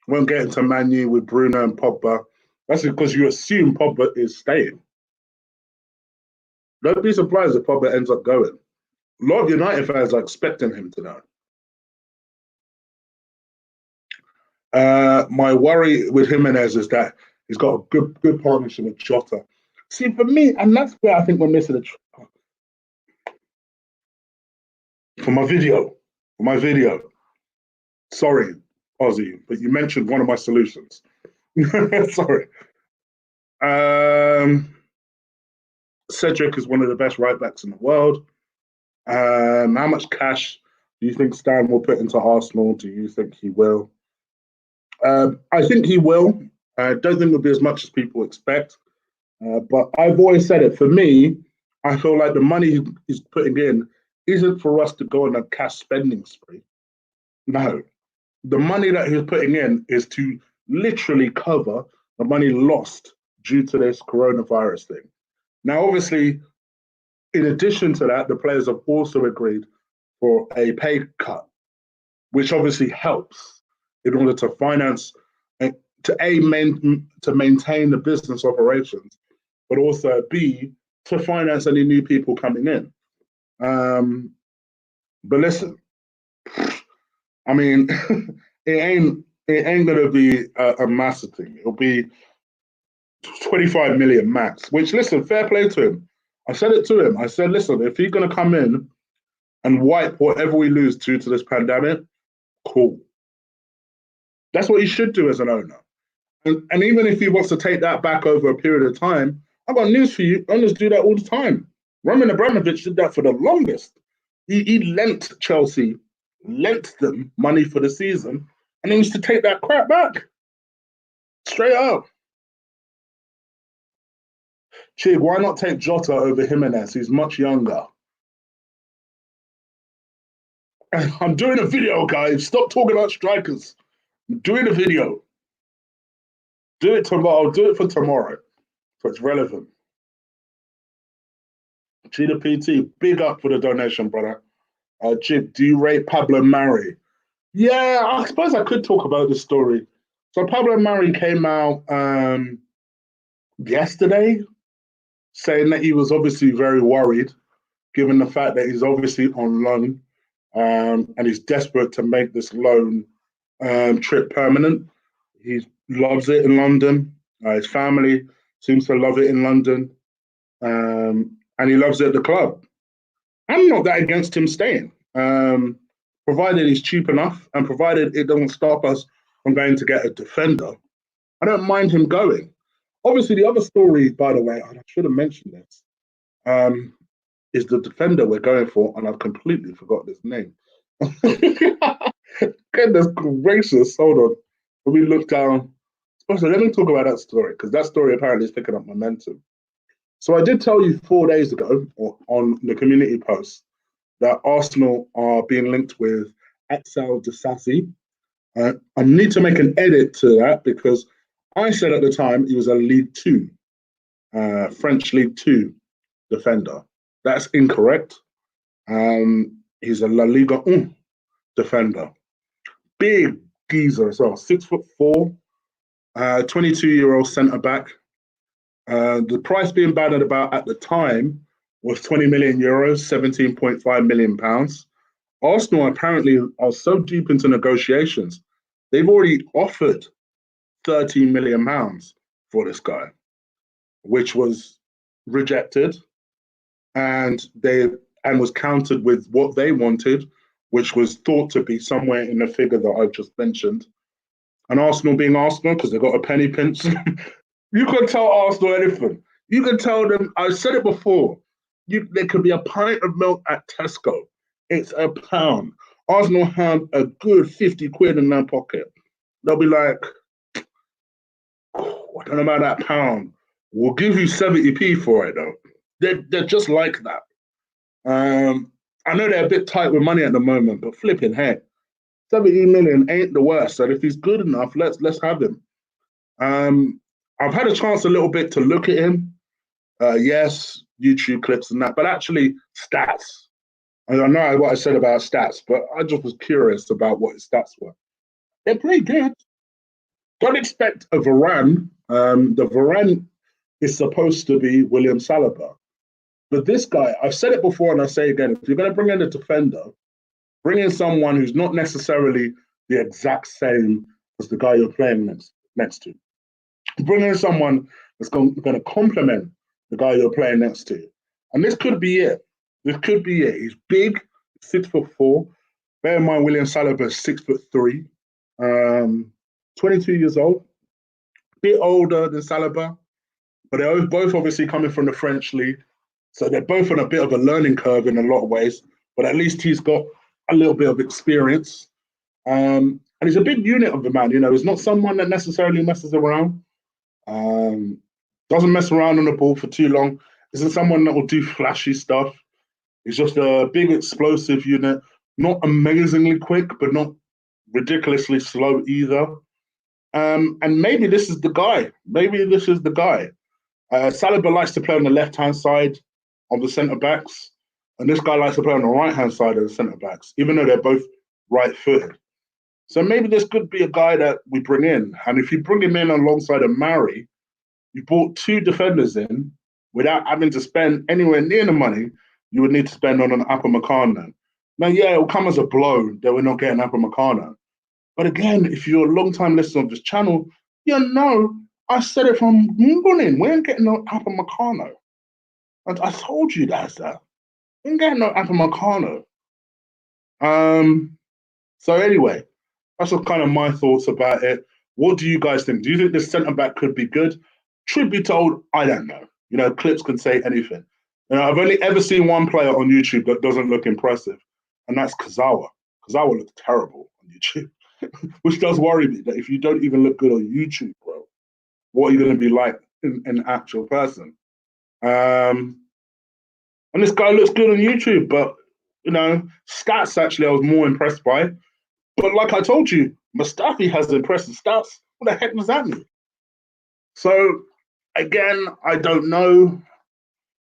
won't get into Man U with Bruno and Pogba. That's because you assume Pogba is staying. Don't be surprised if Pogba ends up going. A lot of United fans are expecting him to know. My worry with Jimenez is that he's got a good partnership with Jota. See, for me, and that's where I think we're missing a for my video. Sorry, Ozzy, but you mentioned one of my solutions. Sorry. Cedric is one of the best right backs in the world. How much cash do you think Stan will put into Arsenal? Do you think he will? I think he will. I don't think it'll be as much as people expect. But I've always said it. For me, I feel like the money he's putting in isn't for us to go on a cash spending spree. No. The money that he's putting in is to literally cover the money lost due to this coronavirus thing. Now, obviously, in addition to that, the players have also agreed for a pay cut, which obviously helps in order to finance, to maintain the business operations, but also B, to finance any new people coming in. But listen, I mean, it ain't gonna be a massive thing. It'll be 25 million max. Which, listen, fair play to him. I said it to him. I said, listen, if he's gonna come in and wipe whatever we lose due to this pandemic, cool. That's what he should do as an owner. And even if he wants to take that back over a period of time, I've got news for you. Owners do that all the time. Roman Abramovich did that for the longest. He lent Chelsea, lent them money for the season, and he used to take that crap back. Straight up. Chig, why not take Jota over Jimenez? He's much younger. I'm doing a video, guys. Stop talking about strikers. I'm doing a video. Do it tomorrow. I'll do it for tomorrow. So it's relevant. Cheetah PT, big up for the donation, brother. Chig, do you rate Pablo Mari? Yeah, I suppose I could talk about this story. So Pablo Mari came out yesterday saying that he was obviously very worried, given the fact that he's obviously on loan and he's desperate to make this loan trip permanent. He loves it in London. His family seems to love it in London. And he loves it at the club. I'm not that against him staying, provided he's cheap enough and provided it doesn't stop us from going to get a defender. I don't mind him going. Obviously, the other story, by the way, and I should have mentioned this, is the defender we're going for, and I've completely forgot his name. Goodness gracious, hold on. Let me look down. So let me talk about that story, because that story apparently is picking up momentum. So I did tell you 4 days ago on the community post that Arsenal are being linked with Axel Disasi. I need to make an edit to that because I said at the time he was a League Two, French League Two defender. That's incorrect. He's a La Liga 1 defender. Big geezer as well, 6'4", 22-year-old centre back. The price being bandied about at the time was 20 million euros, 17.5 million pounds. Arsenal apparently are so deep into negotiations, they've already offered £13 million for this guy, which was rejected, and was countered with what they wanted, which was thought to be somewhere in the figure that I've just mentioned. And Arsenal being Arsenal, because they've got a penny pinch, you can tell Arsenal anything. You can tell them, I said it before, there could be a pint of milk at Tesco. It's £1. Arsenal have a good 50 quid in their pocket. They'll be like, oh, I don't know about that pound. We'll give you 70p for it, though. They're just like that. I know they're a bit tight with money at the moment, but flipping heck, 70 million ain't the worst. So if he's good enough, let's have him. I've had a chance a little bit to look at him. Yes, YouTube clips and that, but actually stats. I know what I said about stats, but I just was curious about what his stats were. They're pretty good. Don't expect a Varane. The Varane is supposed to be William Saliba. But this guy, I've said it before and I'll say it again, if you're going to bring in a defender, bring in someone who's not necessarily the exact same as the guy you're playing next to. Bring in someone that's going to complement the guy you're playing next to. And this could be it. This could be it. He's big, 6'4". Bear in mind, William Saliba is 6'3", 22 years old. Bit older than Saliba, but they're both obviously coming from the French league. So they're both on a bit of a learning curve in a lot of ways, but at least he's got a little bit of experience. And he's a big unit of the man. He's not someone that necessarily messes around. Doesn't mess around on the ball for too long. Isn't someone that will do flashy stuff. He's just a big explosive unit. Not amazingly quick, but not ridiculously slow either. And maybe this is the guy. Saliba likes to play on the left-hand side of the centre-backs, and this guy likes to play on the right-hand side of the centre-backs, even though they're both right-footed. So maybe this could be a guy that we bring in. And if you bring him in alongside a Mari, you brought two defenders in without having to spend anywhere near the money you would need to spend on an Upamecano. Now, yeah, it'll come as a blow that we're not getting Upamecano. But again, if you're a long-time listener of this channel, I said it from morning. We ain't getting no Upamecano. And I told you guys that. We ain't getting no Upamecano. So anyway, that's kind of my thoughts about it. What do you guys think? Do you think this centre-back could be good? Truth be told, I don't know. Clips can say anything. I've only ever seen one player on YouTube that doesn't look impressive, and that's Kazawa. Kazawa looks terrible on YouTube, which does worry me that if you don't even look good on YouTube, bro, what are you going to be like in actual person? And this guy looks good on YouTube, but, stats actually I was more impressed by. But like I told you, Mustafi has impressive stats. What the heck does that mean? So, again, I don't know.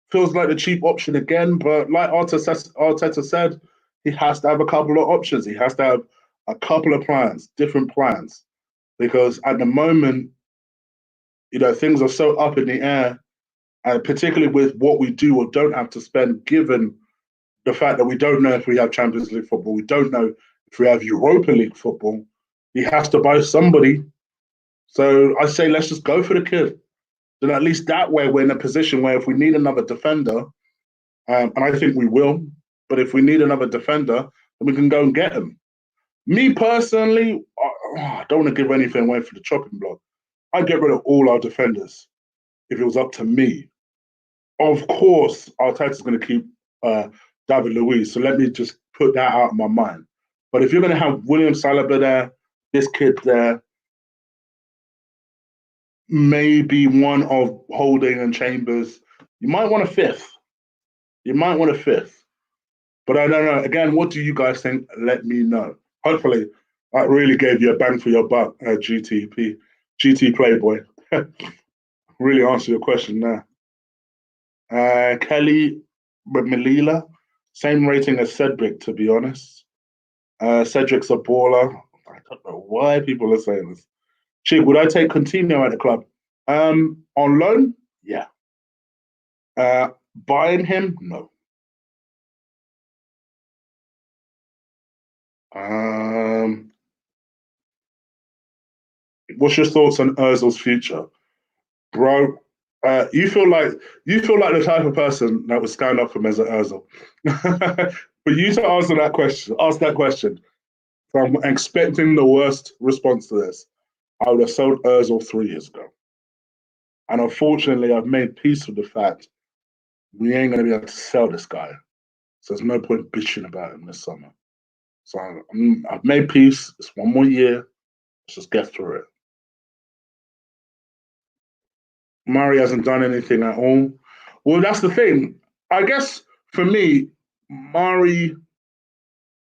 Feels like the cheap option again, but like Arteta said, he has to have a couple of options. He has to have a couple of plans, different plans, because at the moment, things are so up in the air, and particularly with what we do or don't have to spend, given the fact that we don't know if we have Champions League football, we don't know if we have Europa League football. He has to buy somebody. So I say, let's just go for the kid. Then at least that way we're in a position where if we need another defender, and I think we will, but if we need another defender, then we can go and get him. Me personally, I don't want to give anything away for the chopping block. I'd get rid of all our defenders if it was up to me. Of course, Arteta's going to keep David Luiz, so let me just put that out of my mind. But if you're going to have William Saliba there, this kid there, maybe one of Holding and Chambers, you might want a fifth. But I don't know. Again, what do you guys think? Let me know. Hopefully, that really gave you a bang for your buck, GT Playboy. Really answer your question there. Kelly Melila, same rating as Cedric, to be honest. Cedric's a baller. I don't know why people are saying this. Chig, would I take Coutinho at the club? On loan? Yeah. Buying him? No. what's your thoughts on Ozil's future, bro? You feel like the type of person that would stand up for Mesut Ozil. For you to ask that question, from expecting the worst response to this, I would have sold Ozil 3 years ago. And unfortunately, I've made peace with the fact we ain't going to be able to sell this guy. So there's no point bitching about him this summer. So I've made peace. It's 1 more year. Let's just get through it. Murray hasn't done anything at all. Well, that's the thing. I guess for me, Murray,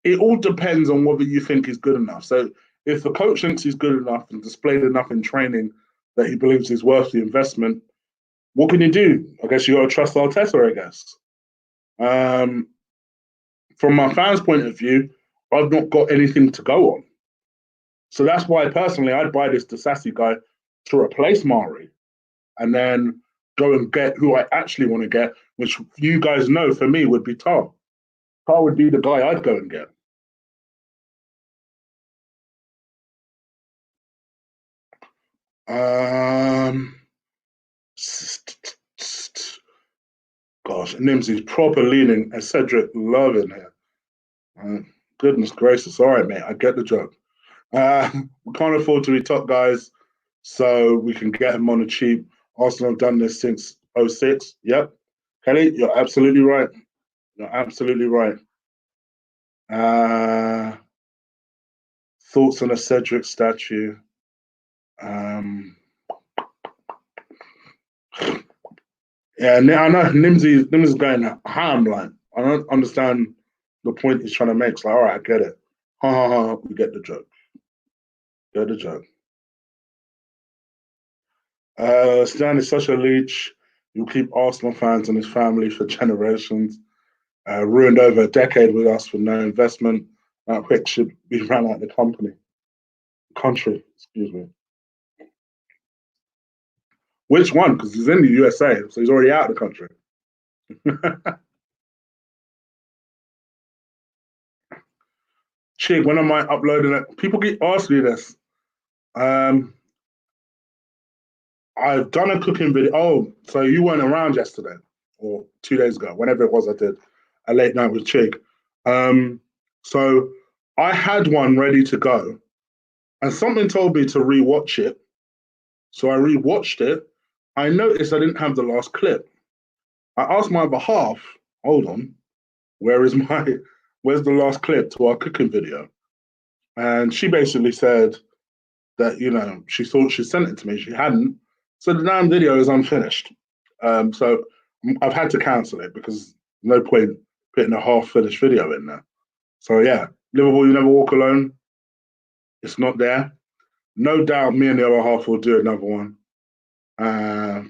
it all depends on whether you think he's good enough. So if the coach thinks he's good enough and displayed enough in training that he believes he's worth the investment, what can you do? I guess you got to trust Arteta, I guess. From my fans' point of view, I've not got anything to go on. So that's why, personally, I'd buy this Disasi guy to replace Mari and then go and get who I actually want to get, which you guys know for me would be Tar. Tar would be the guy I'd go and get. Gosh, Nimsy's proper leaning and Cedric loving here. Goodness gracious. All right, mate, I get the joke. We can't afford to be top guys, so we can get him on the cheap. Arsenal have done this since 06. Yep. Kelly, you're absolutely right. You're absolutely right. Thoughts on a Cedric statue? Yeah, I know Nimsy's going ham. Like, I don't understand the point he's trying to make. It's like, all right, I get it. Ha ha ha. We get the joke. Get the joke. Stan is such a leech. You'll keep Arsenal fans and his family for generations. Ruined over a decade with us with no investment. Quick should be ran out of the country. Excuse me. Which one? Because he's in the USA, so he's already out of the country. Chig, when am I uploading it? People keep asking me this. I've done a cooking video. Oh, so you weren't around yesterday or 2 days ago, whenever it was I did a late night with Chig. So I had one ready to go and something told me to rewatch it. So I rewatched it. I noticed I didn't have the last clip. I asked my other half, hold on, where's the last clip to our cooking video? And she basically said that, she thought she sent it to me. She hadn't. So the damn video is unfinished. So I've had to cancel it because no point putting a half-finished video in there. So yeah, Liverpool, you never walk alone. It's not there. No doubt me and the other half will do another one.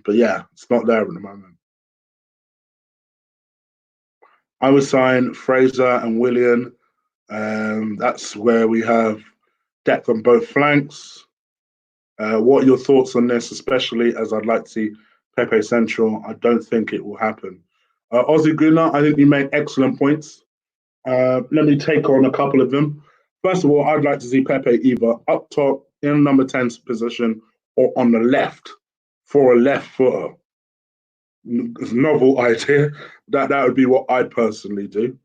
But yeah, it's not there at the moment. I would sign Fraser and Willian. That's where we have depth on both flanks. What are your thoughts on this, especially as I'd like to see Pepe central? I don't think it will happen. Ozzy Gunnar, I think you made excellent points. Let me take on a couple of them. First of all, I'd like to see Pepe either up top in number 10's position or on the left for a left footer. It's a novel idea. That would be what I'd personally do.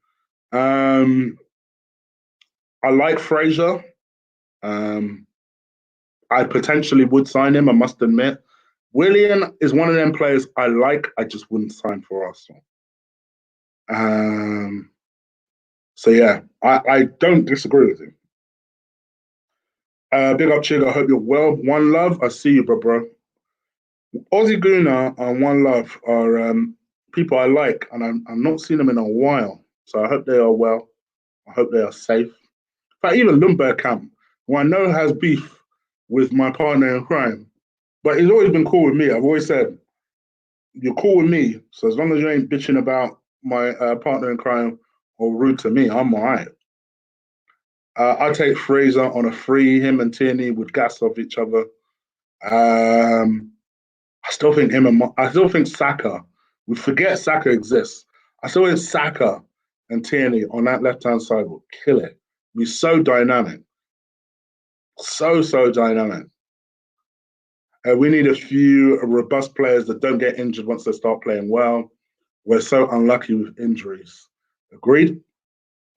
I like Fraser. I potentially would sign him, I must admit. Willian is one of them players I like, I just wouldn't sign for Arsenal. So yeah, I don't disagree with him. Big up, Chig. I hope you're well. One Love, I see you, bro. Ozzy Gunnar and One Love are people I like, and I'm not seeing them in a while. So I hope they are well. I hope they are safe. In fact, even Lundberg Camp, who I know has beef with my partner in crime, but he's always been cool with me. I've always said, you're cool with me, so as long as you ain't bitching about my partner in crime or rude to me, I'm all right. I take Fraser on a free. Him and Tierney would gas off each other. I still think Saka. We forget Saka exists. I still think Saka and Tierney on that left-hand side will kill it. Be so dynamic. So dynamic. We need a few robust players that don't get injured once they start playing well. We're so unlucky with injuries. Agreed?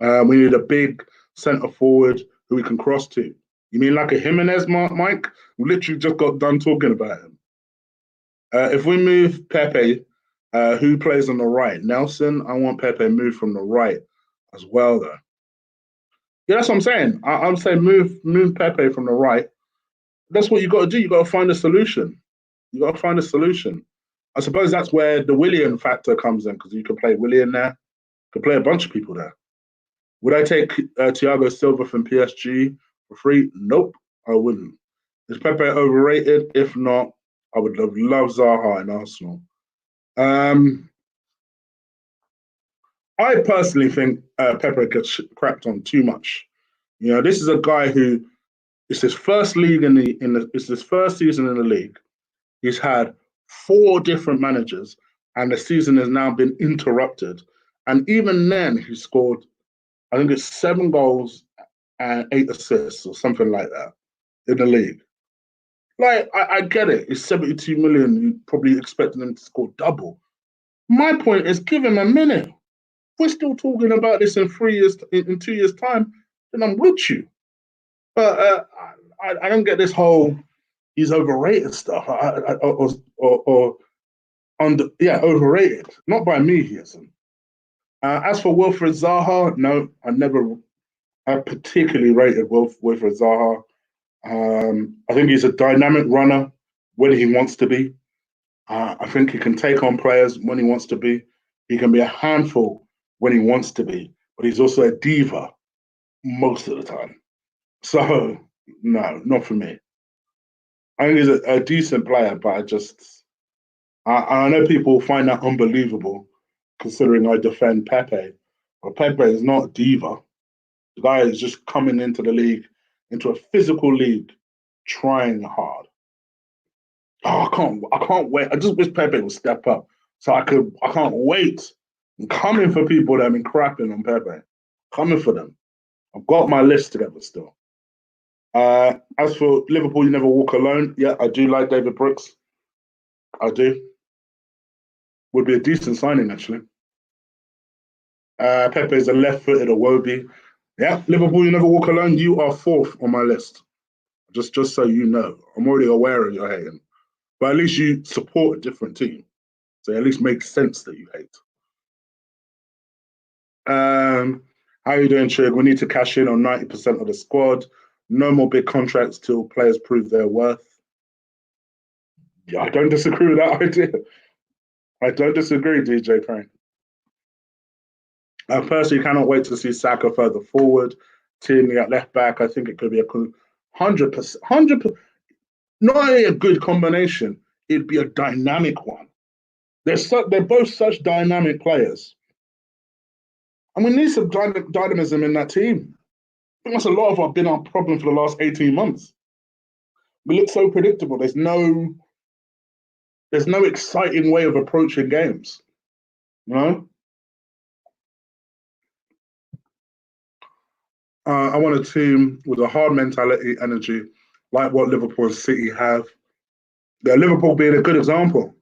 We need a big centre forward who we can cross to. You mean like a Jimenez, Mike? We literally just got done talking about him. If we move Pepe, who plays on the right? Nelson, I want Pepe moved from the right as well, though. Yeah, that's what I'm saying. I'm saying move Pepe from the right. That's what you got to do. You got to find a solution. You got to find a solution. I suppose that's where the Willian factor comes in, because you could play Willian there. You could play a bunch of people there. Would I take Thiago Silva from PSG for free? Nope, I wouldn't. Is Pepe overrated? If not, I would love Zaha in Arsenal. I personally think Pepe gets crapped on too much. You know, this is a guy who it's his first league it's his first season in the league. He's had 4 different managers, and the season has now been interrupted. And even then, he scored, I think it's 7 goals and 8 assists or something like that in the league. Like, I get it. It's 72 million. You probably expecting him to score double. My point is, give him a minute. If we're still talking about this in 2 years' time, then I'm with you. But I don't get this whole he's overrated stuff. Or overrated. Not by me, he isn't. As for Wilfred Zaha, no, I particularly rated Wilfred Zaha. I think he's a dynamic runner when he wants to be. I think he can take on players when he wants to be. He can be a handful when he wants to be, but he's also a diva most of the time. So, no, not for me. I think he's a decent player, but I know people find that unbelievable considering I defend Pepe. But Pepe is not a diva. The guy is just coming into the league, into a physical league, trying hard. Oh, I can't wait. I just wish Pepe would step up. I can't wait. I'm coming for people that have been crapping on Pepe. Coming for them. I've got my list together still. As for Liverpool, you never walk alone. Yeah, I do like David Brooks. I do. Would be a decent signing, actually. Pepe is a left-footed Iwobi. Yeah, Liverpool, you never walk alone. You are 4th on my list. Just so you know. I'm already aware of your hating. But at least you support a different team. So it at least makes sense that you hate. How are you doing, Chig? We need to cash in on 90% of the squad. No more big contracts till players prove their worth. Yeah, I don't disagree with that idea. I don't disagree, DJ Crane. I personally cannot wait to see Saka further forward. Tierney at left back. I think it could be a 100%, not only a good combination, it'd be a dynamic one. They're both such dynamic players. And we need some dynamism in that team. I think that's a lot of been our problem for the last 18 months. We look so predictable. There's no exciting way of approaching games. You know? I want a team with a hard mentality, energy, like what Liverpool and City have. Liverpool being a good example.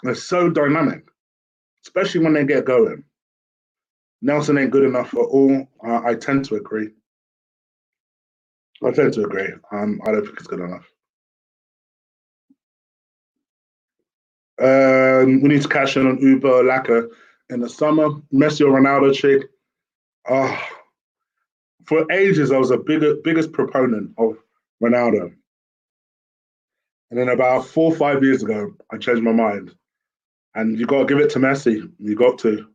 They're so dynamic, especially when they get going. Nelson ain't good enough at all. I tend to agree. I don't think it's good enough. We need to cash in on Uber Laka in the summer. Messi or Ronaldo, Chig. For ages, I was a biggest proponent of Ronaldo. And then about 4 or 5 years ago, I changed my mind. And you got to give it to Messi. You got to.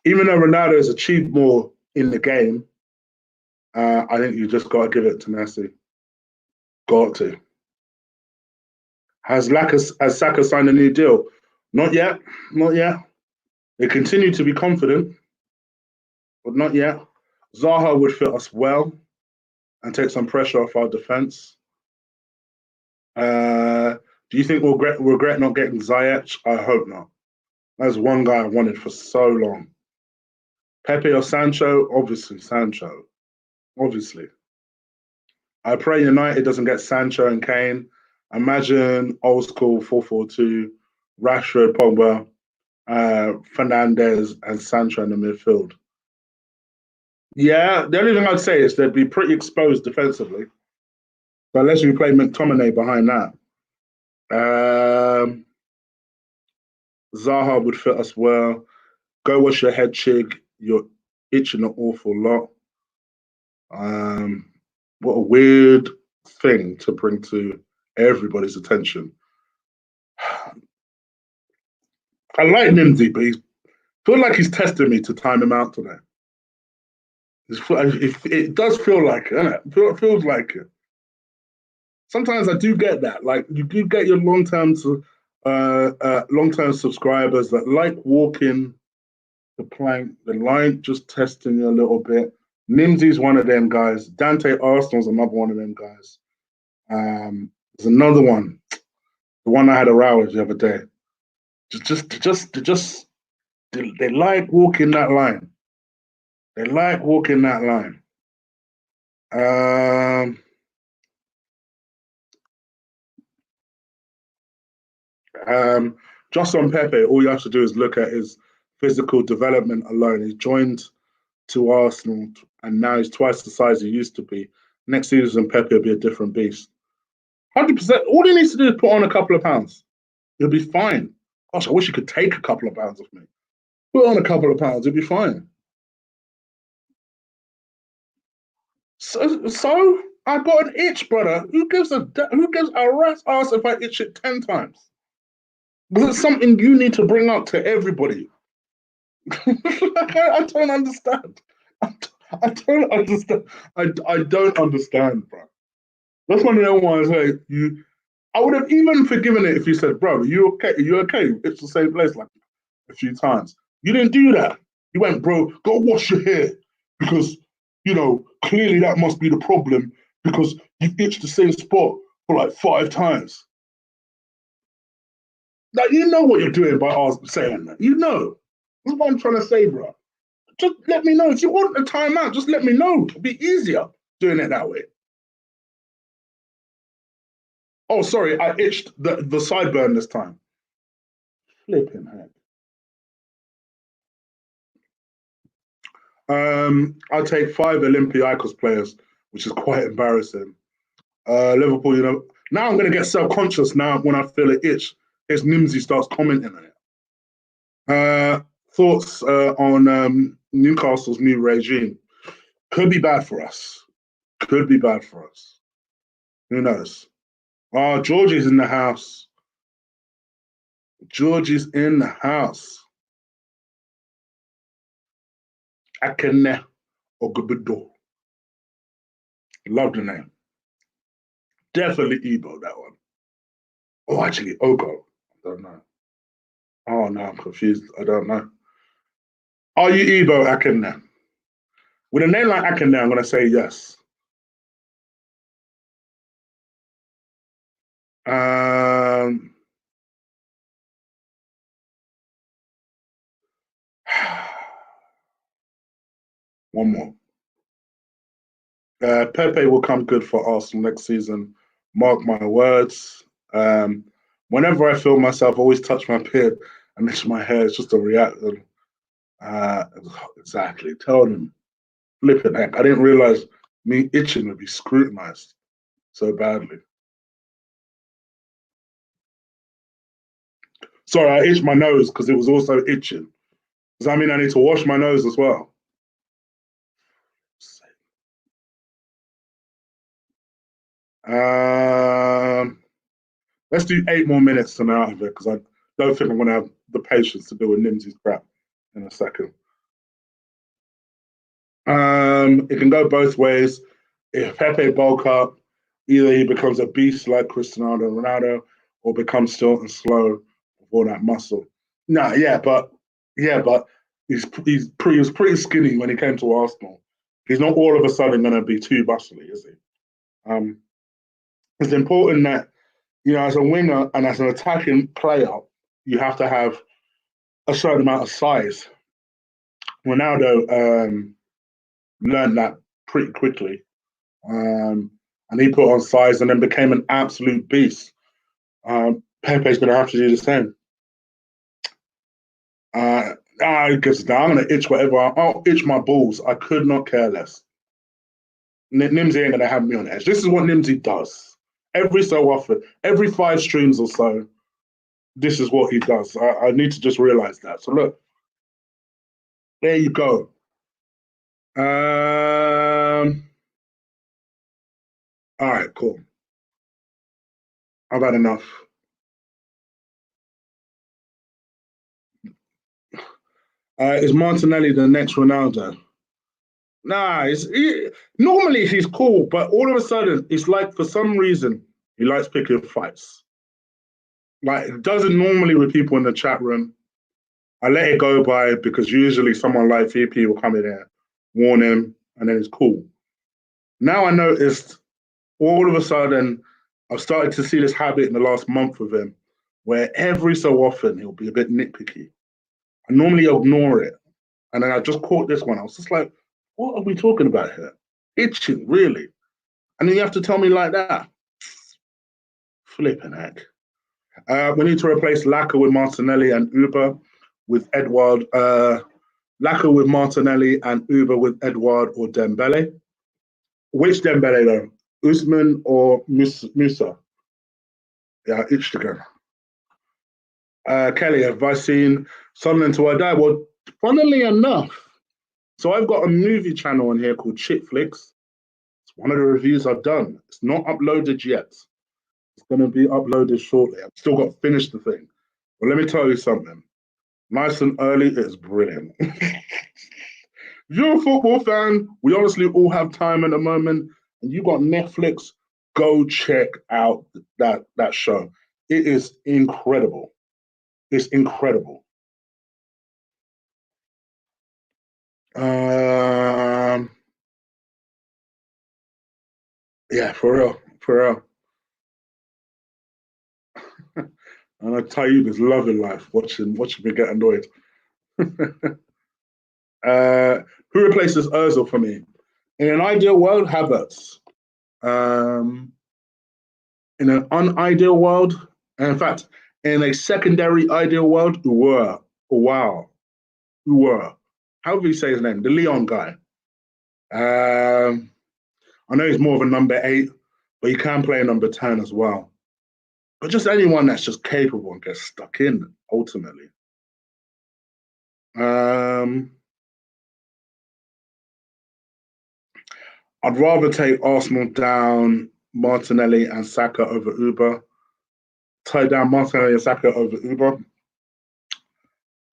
Even though Ronaldo has achieved more in the game, I think you just got to give it to Messi. Got to. Has Saka signed a new deal? Not yet. Not yet. They continue to be confident, but not yet. Zaha would fit us well and take some pressure off our defense. Do you think we'll regret not getting Ziyech? I hope not. That's one guy I wanted for so long. Pepe or Sancho? Obviously, Sancho. Obviously. I pray United doesn't get Sancho and Kane. Imagine old school 4-4-2, Rashford, Pogba, Fernandez, and Sancho in the midfield. Yeah, the only thing I'd say is they'd be pretty exposed defensively. But unless you play McTominay behind that. Zaha would fit us well. Go wash your head, Chig. You're itching an awful lot. What a weird thing to bring to everybody's attention. I like Nimsy, but I feel like he's testing me to time him out today. It does feel like it, doesn't it? It feels like it. Sometimes I do get that. Like you do get your long-term subscribers that like walking the plank, the line, just testing you a little bit. Nimsy's one of them guys. Dante Arsenal's another one of them guys. There's another one, the one I had a row with the other day. They like walking that line. They like walking that line. Just on Pepe, all you have to do is look at his physical development alone. He's joined to Arsenal, and now he's twice the size he used to be. Next season, Pepe will be a different beast. 100%. All he needs to do is put on a couple of pounds. He'll be fine. Gosh, I wish he could take a couple of pounds off me. Put on a couple of pounds, he'll be fine. So I got an itch, brother. Who gives a rat's ass if I itch it 10 times? Because it's something you need to bring up to everybody. I don't understand. I don't understand. I don't understand, bro. That's one of the ones where I would have even forgiven it if you said, bro, you okay? You okay? It's the same place like a few times. You didn't do that. You went, bro, go wash your hair because, clearly that must be the problem because you've itched the same spot for like 5 times. Now, you know what you're doing by saying that. You know. That's what I'm trying to say, bro. Just let me know. If you want a timeout, just let me know. It'll be easier doing it that way. Oh, sorry, I itched the sideburn this time. Flipping heck. I'll take 5 Olympiacos players, which is quite embarrassing. Liverpool, now I'm going to get self-conscious now when I feel an itch. As Nimsy starts commenting on it. Thoughts on Newcastle's new regime? Could be bad for us. Could be bad for us. Who knows? Oh, Georgie's in the house. Georgie's in the house. Akene Ogubido. Love the name. Definitely Igbo, that one. Oh, actually, Ogo. I don't know. Oh, no, I'm confused. I don't know. Are you Igbo, Akene? With a name like Akene, I'm going to say yes. One more. Pepe will come good for Arsenal next season. Mark my words. Whenever I feel myself, I always touch my beard and itch my hair. It's just a reaction. Exactly. Tell them. Flipping heck. I didn't realize me itching would be scrutinized so badly. Sorry, I itched my nose because it was also itching. Does that mean I need to wash my nose as well? Let's do 8 more minutes and out of it because I don't think I'm going to have the patience to deal with Nimsy's crap in a second. It can go both ways. If Pepe bulk up, either he becomes a beast like Cristiano Ronaldo or becomes still and slow with all that muscle. No, but he was pretty skinny when he came to Arsenal. He's not all of a sudden going to be too muscly, is he? It's important that as a winger and as an attacking player, you have to have a certain amount of size. Ronaldo learned that pretty quickly. and he put on size and then became an absolute beast. Pepe's going to have to do the same. I'm going to itch whatever. I'll itch my balls. I could not care less. Nimsy ain't going to have me on edge. This is what Nimsy does. Every so often, every 5 streams or so, this is what he does. I need to just realize that. So look, there you go. All right, cool. I've had enough. Is Martinelli the next Ronaldo? Nah, normally he's cool, but all of a sudden, it's like for some reason, he likes picking fights. Like, it doesn't normally with people in the chat room. I let it go by because usually someone like VP will come in there, warn him, and then it's cool. Now I noticed all of a sudden, I've started to see this habit in the last month with him, where every so often he'll be a bit nitpicky. I normally ignore it. And then I just caught this one. I was just like, what are we talking about here? Itching, really? And then you have to tell me like that. Flipping heck. We need to replace Laka with Martinelli and Uber with Edouard. Laka with Martinelli and Uber with Edouard or Dembele. Which Dembele though? Usman or Musa? Yeah, itched again. Kelly, have I seen Sunderland to I Die? Well, funnily enough, so I've got a movie channel on here called Chick Flicks. It's one of the reviews I've done. It's not uploaded yet. It's going to be uploaded shortly. I've still got to finish the thing. But let me tell you something. Nice and early, it's brilliant. If you're a football fan, we honestly all have time at the moment, and you got Netflix, go check out that show. It is incredible. It's incredible. Yeah, for real, for real. And I tell you, there's love in life. Watching me get annoyed. Who replaces Ozil for me? In an ideal world, Havertz. In an unideal world, and in fact, in a secondary ideal world, Wow, How do you say his name? The Leon guy. I know he's more of a number 8, but he can play a number 10 as well. But just anyone that's just capable and gets stuck in, ultimately. I'd rather take Arsenal down Martinelli and Saka over Uber. Tie down Martinelli and Saka over Uber.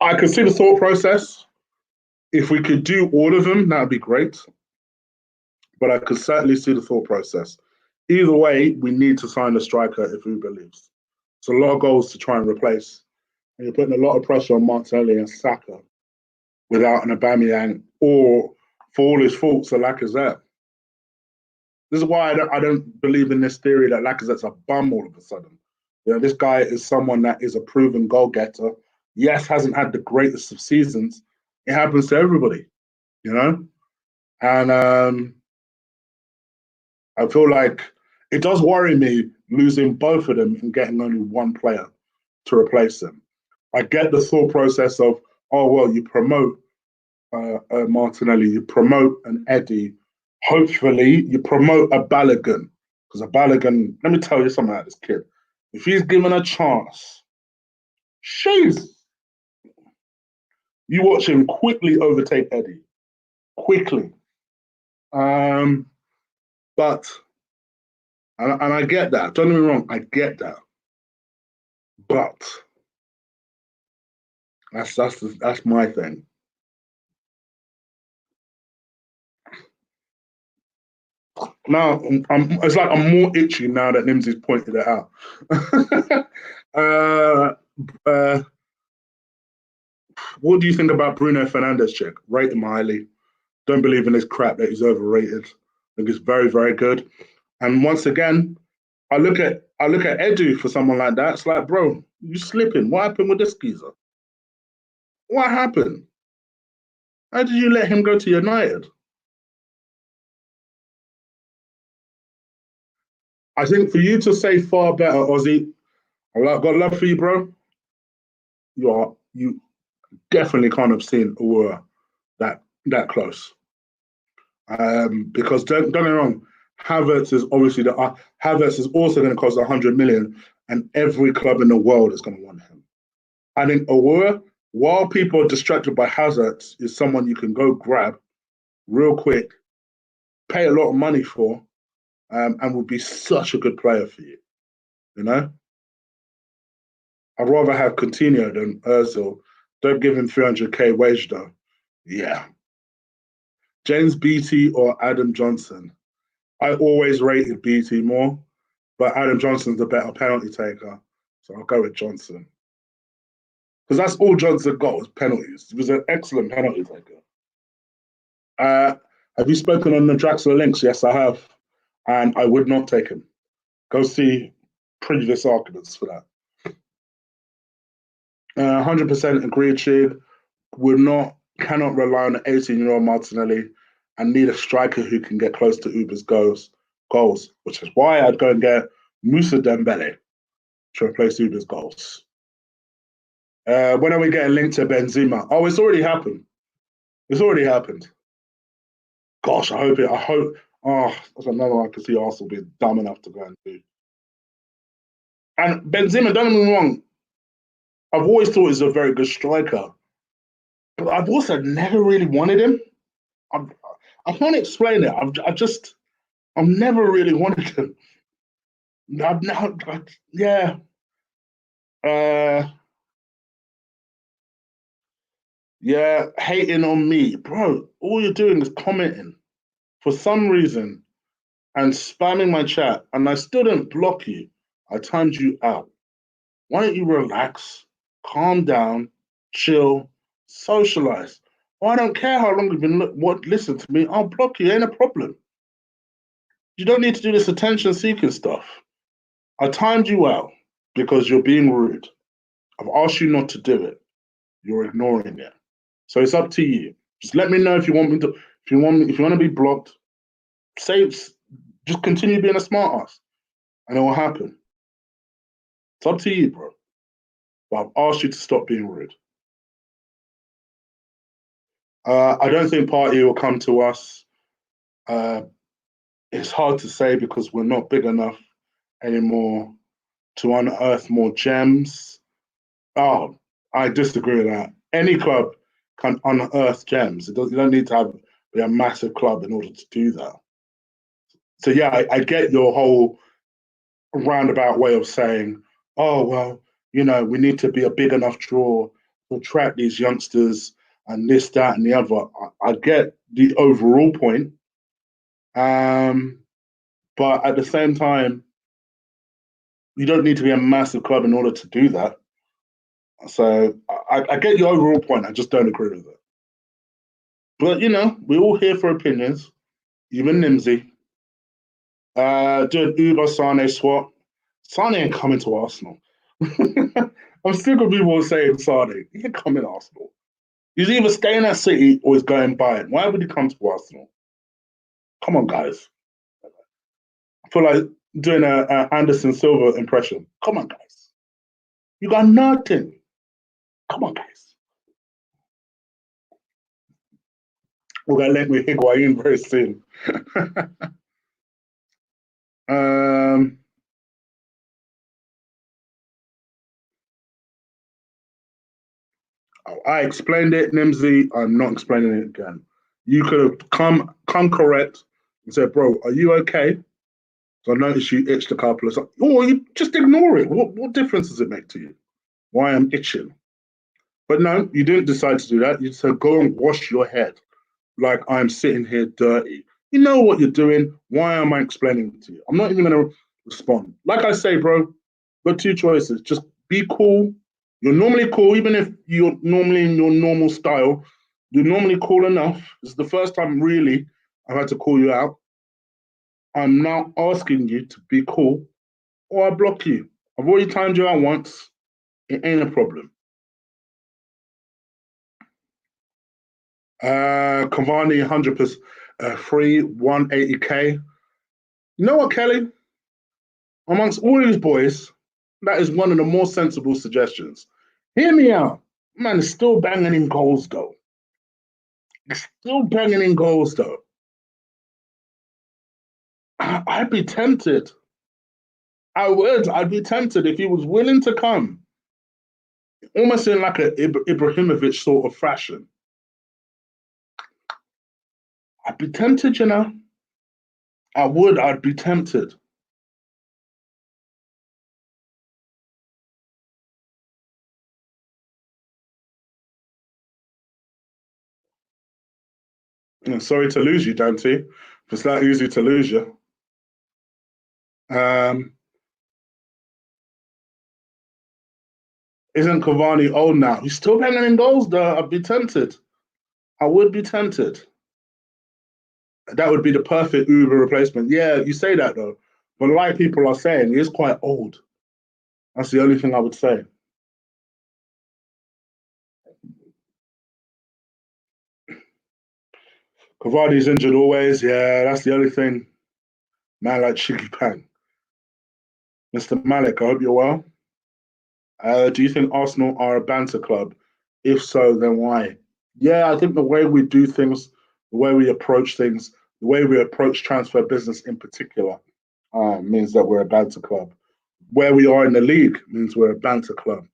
I could see the thought process. If we could do all of them, that would be great. But I could certainly see the thought process. Either way, we need to sign a striker if Uber leaves. It's a lot of goals to try and replace. And you're putting a lot of pressure on Martinelli and Saka without an Aubameyang or, for all his faults, a Lacazette. This is why I don't believe in this theory that Lacazette's a bum all of a sudden. You know, this guy is someone that is a proven goal getter. Yes, hasn't had the greatest of seasons. It happens to everybody, you know? And I feel like it does worry me losing both of them and getting only one player to replace them. I get the thought process of, oh, well, you promote Martinelli, you promote an Eddie, hopefully you promote a Balogun. Because a Balogun, let me tell you something about this kid. If he's given a chance, sheesh, you watch him quickly overtake Eddie. Quickly. But, and I get that. Don't get me wrong, I get that. But that's my thing. Now it's like I'm more itchy now that Nimsy's pointed it out. What do you think about Bruno Fernandes, Chick? Rate him highly. Don't believe in this crap that he's overrated. I think he's very, very good. And once again, I look at Edu for someone like that. It's like, bro, you slipping. What happened with this geezer? What happened? How did you let him go to United? I think for you to say far better, Ozzy, I've got love for you, bro. You definitely can't have seen Aurora that close. Because don't get me wrong, Havertz is obviously Havertz is also going to cost 100 million, and every club in the world is going to want him. I think Aurora, while people are distracted by Havertz, is someone you can go grab real quick, pay a lot of money for, and would be such a good player for you. You know, I'd rather have Coutinho than Özil. Don't give him 300k wage though. Yeah, James Beattie or Adam Johnson. I always rated BT more, but Adam Johnson's the better penalty taker. So I'll go with Johnson. Because that's all Johnson got was penalties. He was an excellent penalty taker. Uh, have you spoken on the Draxler links? Yes, I have. And I would not take him. Go see previous arguments for that. 100% agree, Chig. Cannot rely on an 18-year-old Martinelli and need a striker who can get close to Uber's goals, which is why I'd go and get Moussa Dembélé to replace Uber's goals. When are we getting linked to Benzema? Oh, it's already happened. It's already happened. Gosh, I hope. Oh, that's another one I could see Arsenal being dumb enough to go and do. And Benzema, don't get me wrong, I've always thought he's a very good striker, but I've also never really wanted him. I can't explain it. I've never really wanted him. Yeah. Uh, yeah, hating on me. Bro, all you're doing is commenting for some reason and spamming my chat, and I still didn't block you. I timed you out. Why don't you relax, calm down, chill, socialize? Well, I don't care how long you've been listen to me. I'll block you. Ain't a problem. You don't need to do this attention-seeking stuff. I timed you out because you're being rude. I've asked you not to do it. You're ignoring it. So it's up to you. Just let me know if you want me to. If you want to be blocked, just continue being a smart ass, and it will happen. It's up to you, bro. But I've asked you to stop being rude. I don't think Partey will come to us. Uh, it's hard to say because we're not big enough anymore to unearth more gems. Oh, I disagree with that. Any club can unearth gems. You don't need to be a massive club in order to do that. So yeah, I get your whole roundabout way of saying, oh well, we need to be a big enough draw to attract these youngsters and this, that, and the other. I get the overall point, but at the same time, you don't need to be a massive club in order to do that. So I get your overall point. I just don't agree with it. But we're all here for opinions. Even Nimsy. Doing Uber Sane swap. Sane ain't coming to Arsenal. I'm sick of people saying Sane. He ain't coming to Arsenal. He's either staying at City or he's going Bayern. Why would he come to Arsenal? Come on, guys. I feel like doing a Anderson Silva impression. Come on, guys. You got nothing. Come on, guys. We're going to link with Higuain very soon. I explained it, Nimsy. I'm not explaining it again. You could have come correct and said, bro, are you okay? So I noticed you itched a couple of times. Or you just ignore it. What difference does it make to you? Why I'm itching? But no, you didn't decide to do that. You said, go and wash your head like I'm sitting here dirty. You know what you're doing. Why am I explaining it to you? I'm not even going to respond. Like I say, bro, got two choices. Just be cool. You're normally cool, even if you're normally in your normal style. You're normally cool enough. This is the first time really I've had to call you out. I'm now asking you to be cool or I block you. I've already timed you out once. It ain't a problem. Cavani 100% free, 180k. You know what, Kelly? Amongst all these boys, that is one of the more sensible suggestions. Hear me out. Man is still banging in goals, though. He's still banging in goals, though. I'd be tempted. I would. I'd be tempted if he was willing to come, almost in like a Ibrahimovic sort of fashion. I'd be tempted, you know. I would. I'd be tempted. Sorry to lose you, Dante. It's that easy to lose you. Um, isn't Cavani old now? He's still banging in goals, though. I'd be tempted. I would be tempted. That would be the perfect Uber replacement. Yeah, you say that though, but like people are saying, he is quite old. That's the only thing I would say. Cavani's injured always. Yeah, that's the only thing. Man like Chig Pan. Mr. Malik, I hope you're well. Do you think Arsenal are a banter club? If so, then why? Yeah, I think the way we do things, the way we approach things, the way we approach transfer business in particular, means that we're a banter club. Where we are in the league means we're a banter club.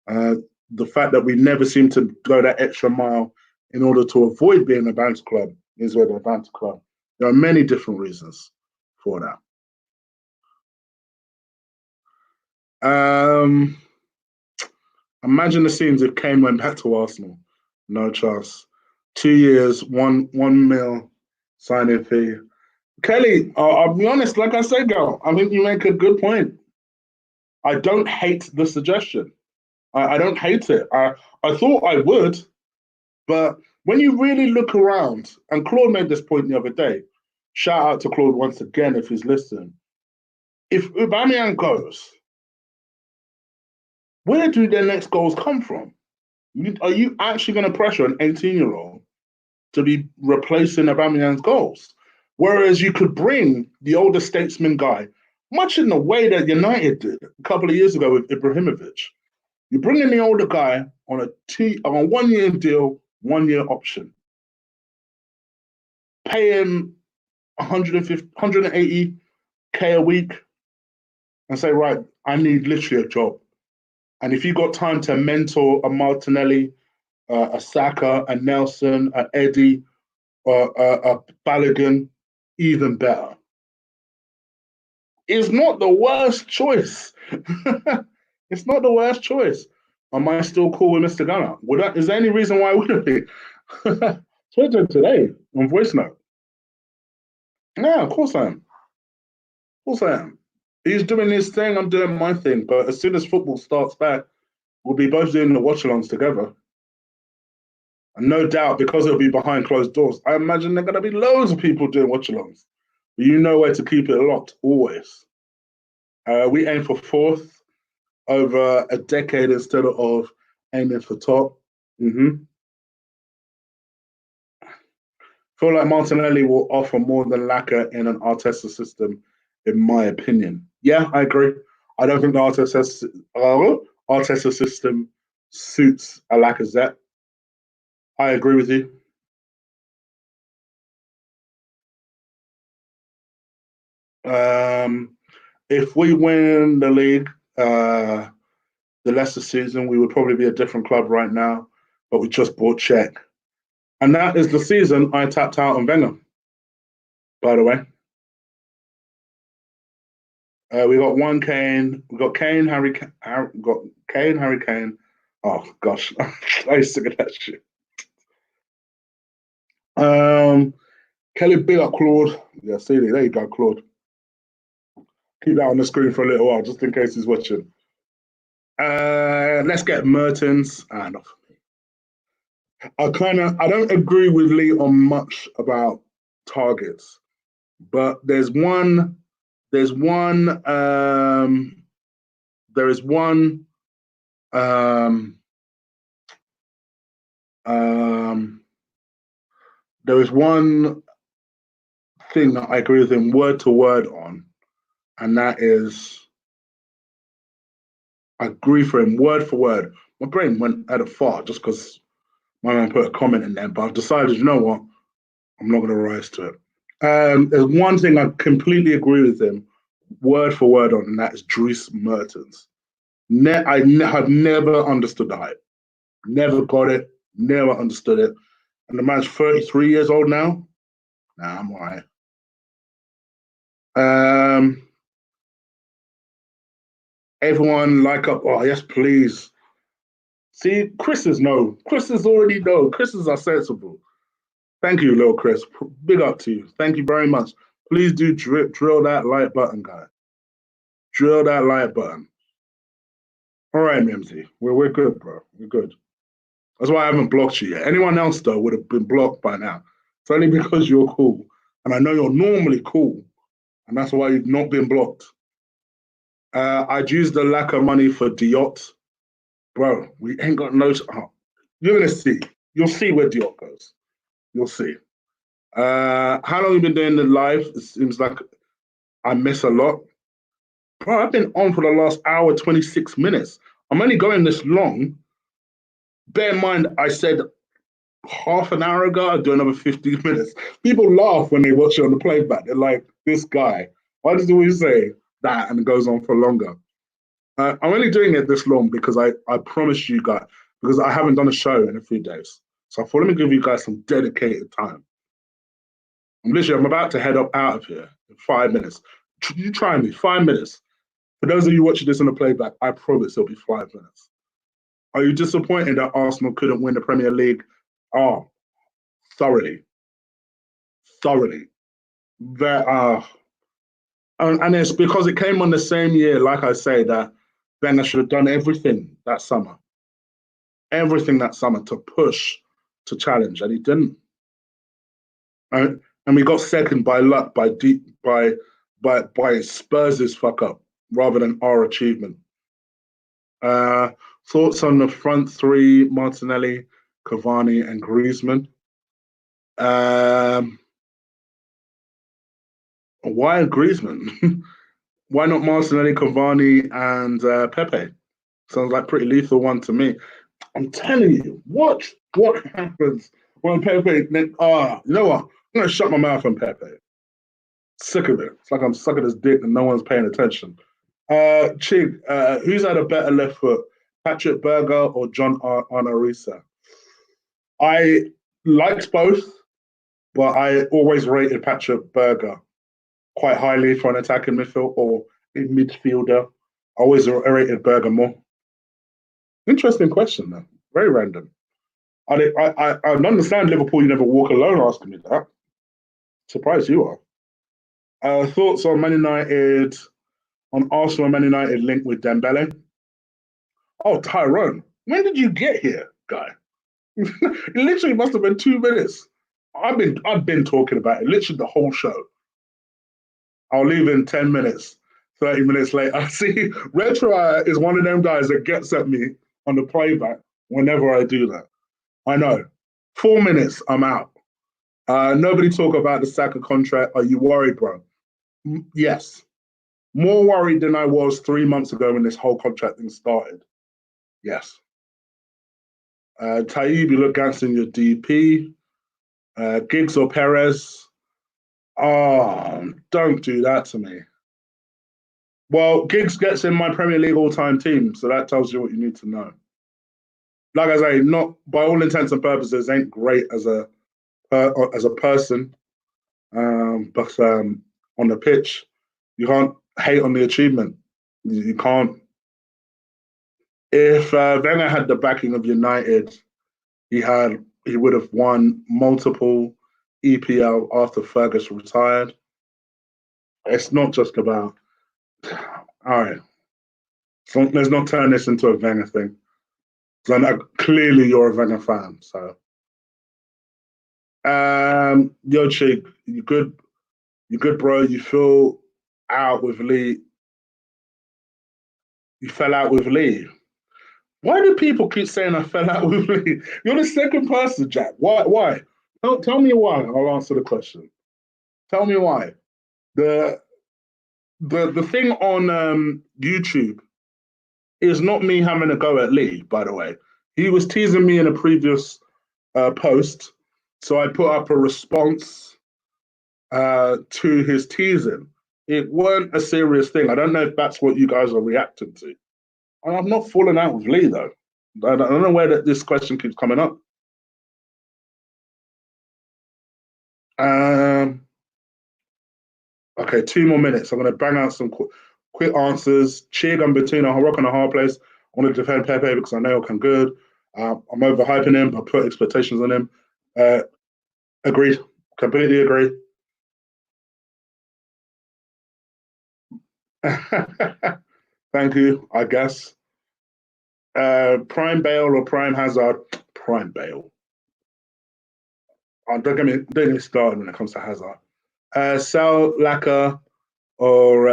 Uh, the fact that we never seem to go that extra mile in order to avoid being a banter club means we're a banter club. There are many different reasons for that. Imagine the scenes if Kane went back to Arsenal. No chance. 2 years, one mil signing fee. Kelly, I'll be honest, like I said, girl, I think you make a good point. I don't hate the suggestion. I don't hate it. I thought I would, but when you really look around, and Claude made this point the other day, shout out to Claude once again if he's listening. If Aubameyang goes, where do their next goals come from? Are you actually going to pressure an 18-year-old to be replacing Aubameyang's goals? Whereas you could bring the older statesman guy, much in the way that United did a couple of years ago with Ibrahimovic. You bring in the older guy on a 1 year deal, 1 year option. Pay him 150, 180K a week and say, right, I need literally a job. And if you got time to mentor a Martinelli, a Saka, a Nelson, a Eddie, or a Balogun, even better. It's not the worst choice. It's not the worst choice. Am I still cool with Mr. Gunner? Is there any reason why I wouldn't be? Twitter today on voice note. Yeah, of course I am. Of course I am. He's doing his thing, I'm doing my thing. But as soon as football starts back, we'll be both doing the watch alongs together. And no doubt, because it'll be behind closed doors, I imagine there are going to be loads of people doing watch alongs. But you know where to keep it locked, always. We aim for fourth over a decade instead of aiming for top. Mm-hmm. Feel like Martinelli will offer more than Laka in an Arteta system, in my opinion. Yeah, I agree. I don't think the Arteta system suits a Lacazette. I agree with you. Um, if we win the league, the Leicester season, we would probably be a different club right now, but we just bought Czech. And that is the season I tapped out on Wenger, by the way. We got one Kane. We got Kane, we got Kane, Harry Kane. Oh gosh, I used to get that shit. Um, Kelly, big up Claude. Yeah, see there you go, Claude. Keep that on the screen for a little while, just in case he's watching. Let's get Mertens. No. I don't agree with Lee on much about targets, but there's one there is one um, um, there is one thing that I agree with him word to word on, and that is, I agree for him word for word. My brain went at a fart just because my man put a comment in there, but I've decided, you know what, I'm not going to rise to it. There's one thing I completely agree with him, word for word on, and that is Dries Mertens. Have never understood the hype. Never got it. Never understood it. And the man's 33 years old now. Nah, I'm all right. Everyone like up. Oh, yes, please. See, Chris's no. Chris's already know. Chris's are sensible. Thank you, little Chris. Big up to you. Thank you very much. Please do drill that like button, guy. Drill that like button. All right, Mimsy. We're good, bro. We're good. That's why I haven't blocked you yet. Anyone else, though, would have been blocked by now. It's only because you're cool. And I know you're normally cool. And that's why you've not been blocked. I'd use the lack of money for Diot. Bro, we ain't got no. Oh, you're going to see. You'll see where Diot goes. You'll see. How long have you been doing the live? It seems like I miss a lot. Bro, I've been on for the last hour, 26 minutes. I'm only going this long. Bear in mind, I said half an hour ago, I'd do another 15 minutes. People laugh when they watch it on the playback. They're like, this guy, why does he always say that? And it goes on for longer. I'm only doing it this long because I promised you guys, because I haven't done a show in a few days. So I thought, let me give you guys some dedicated time. I'm about to head up out of here in 5 minutes. You try me, 5 minutes. For those of you watching this on the playback, I promise it'll be 5 minutes. Are you disappointed that Arsenal couldn't win the Premier League? Oh, thoroughly. Thoroughly. That and it's because it came on the same year, like I say, that Wenger should have done everything that summer. Everything that summer to push, to challenge, and he didn't. And we got second by luck, by Spurs' fuck up rather than our achievement. Thoughts on the front three: Martinelli, Cavani, and Griezmann. Why Griezmann? Why not Martinelli, Cavani, and Pepe? Sounds like pretty lethal one to me. I'm telling you, what happens when Pepe? You know what? I'm gonna shut my mouth on Pepe. Sick of it. It's like I'm sucking his dick and no one's paying attention. Chig, who's had a better left foot, Patrick Berger or John Arisa? I liked both, but I always rated Patrick Berger quite highly for an attacking midfield or a midfielder. I always rated Berger more. Interesting question, though. Very random. I understand Liverpool, you never walk alone asking me that. Surprised you are. Thoughts on Man United, on Arsenal and Man United linked with Dembele? Oh, Tyrone, when did you get here, guy? It literally must have been 2 minutes. I've been talking about it literally the whole show. I'll leave in 10 minutes, 30 minutes later. I see Retro is one of them guys that gets at me on the playback whenever I do that. I know. 4 minutes, I'm out. Nobody talk about the Saka contract. Are you worried, bro? Yes. More worried than I was 3 months ago when this whole contract thing started. Yes. Taib, you look against in your DP. Giggs or Perez? Oh, don't do that to me. Well, Giggs gets in my Premier League all-time team, so that tells you what you need to know. Like I say, not by all intents and purposes, ain't great as a person, but on the pitch, you can't hate on the achievement. You can't. If Wenger had the backing of United, he would have won multiple EPL after Ferguson retired. It's not just about. All right, so let's not turn this into a Wenger thing. So clearly you're a Wenger fan. So, yo, Chig, you good? You good, bro? You fell out with Lee. You fell out with Lee. Why do people keep saying I fell out with Lee? You're the second person, Jack. Why? Why? Tell me why. I'll answer the question. Tell me why. The The thing on YouTube is not me having a go at Lee, by the way. He was teasing me in a previous post, so I put up a response to his teasing. It weren't a serious thing. I don't know if that's what you guys are reacting to. And I'm not falling out with Lee, though. I don't know where this question keeps coming up. Okay, 2 more minutes. I'm going to bang out some quick answers. Chig, I'm between a rock and a hard place. I want to defend Pepe because I know he can good. I'm overhyping him, but put expectations on him. Agreed. Completely agree. Thank you, I guess. Prime Bale or Prime Hazard? Prime Bale. Don't get me started when it comes to Hazard. Sell Laka or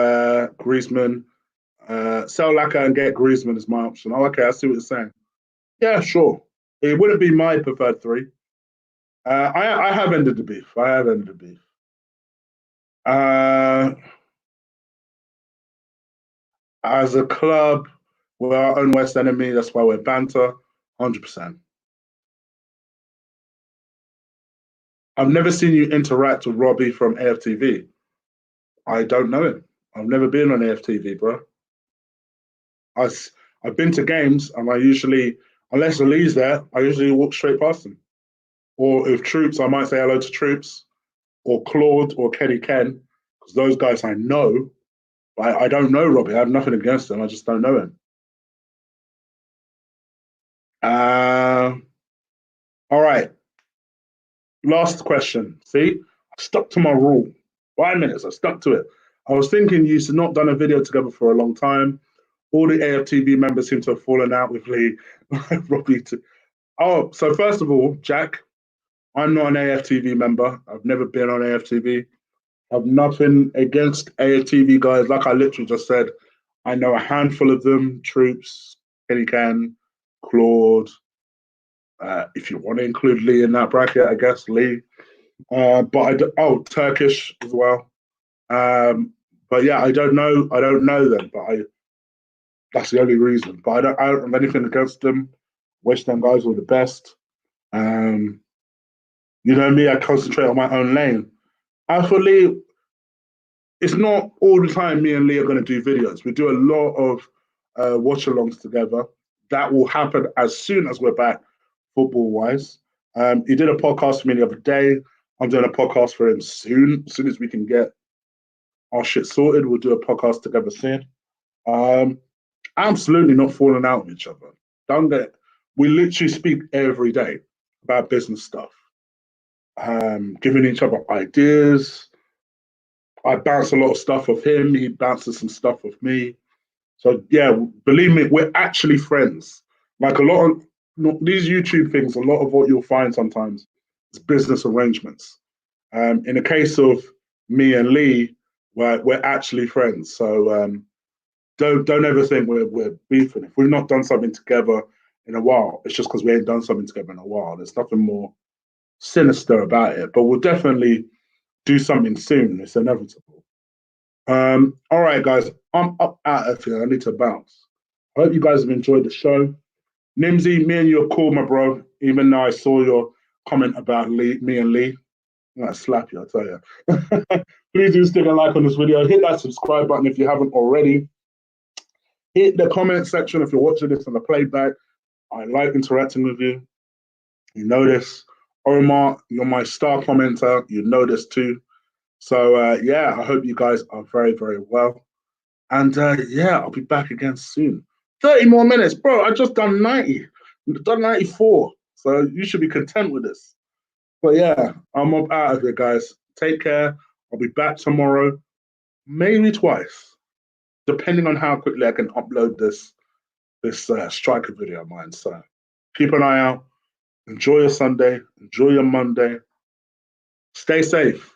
Griezmann. Sell Laka and get Griezmann is my option. Oh, okay, I see what you're saying. Yeah, sure. It wouldn't be my preferred three. I have ended the beef. I have ended the beef. As a club, we're our own worst enemy. That's why we're banter. 100%. I've never seen you interact with Robbie from AFTV. I don't know him. I've never been on AFTV, bro. I, I've been to games and I usually, unless Lee's there, I usually walk straight past him. Or if Troops, I might say hello to Troops or Claude or Kenny Ken, because those guys I know. But I don't know Robbie. I have nothing against him. I just don't know him. Uh, all right. Last question. See, I stuck to my rule. 5 minutes. I stuck to it. I was thinking you've not done a video together for a long time. All the AFTV members seem to have fallen out with Lee. Robbie. Oh, so first of all, Jack, I'm not an AFTV member. I've never been on AFTV. I've nothing against AFTV guys. Like I literally just said, I know a handful of them. Troops, Kenny Can, Claude. If you want to include Lee in that bracket, I guess Lee. Turkish as well. But yeah, I don't know. I don't know them, but that's the only reason. But I don't have anything against them. Wish them guys all the best. You know me, I concentrate on my own lane. As for Lee, it's not all the time me and Lee are going to do videos. We do a lot of watch alongs together. That will happen as soon as we're back football wise. He did a podcast for me the other day. I'm doing a podcast for him soon. As soon as we can get our shit sorted, we'll do a podcast together soon. Absolutely not falling out with each other. Don't get. We literally speak every day about business stuff, giving each other ideas. I bounce a lot of stuff off him. He bounces some stuff off me. So yeah, believe me, we're actually friends. Like a lot of these YouTube things, a lot of what you'll find sometimes is business arrangements. In the case of me and Lee, we're actually friends. So don't ever think we're beefing. If we've not done something together in a while, it's just because we ain't done something together in a while. There's nothing more sinister about it. But we'll definitely do something soon. It's inevitable. All right, guys, I'm up out of here. I need to bounce. I hope you guys have enjoyed the show. Nimsy, me and you are cool, my bro. Even though I saw your comment about me and Lee, I'm gonna slap you, I tell you. Please do stick a like on this video. Hit that subscribe button if you haven't already. Hit the comment section if you're watching this on the playback. I like interacting with you. You know this. Omar, you're my star commenter. You know this too. So yeah, I hope you guys are very, very well. And yeah, I'll be back again soon. 30 more minutes, bro. I just done 90. I've done 94. So you should be content with this. But yeah, I'm up out of here, guys. Take care. I'll be back tomorrow, maybe twice, depending on how quickly I can upload this striker video of mine. So keep an eye out. Enjoy your Sunday. Enjoy your Monday. Stay safe.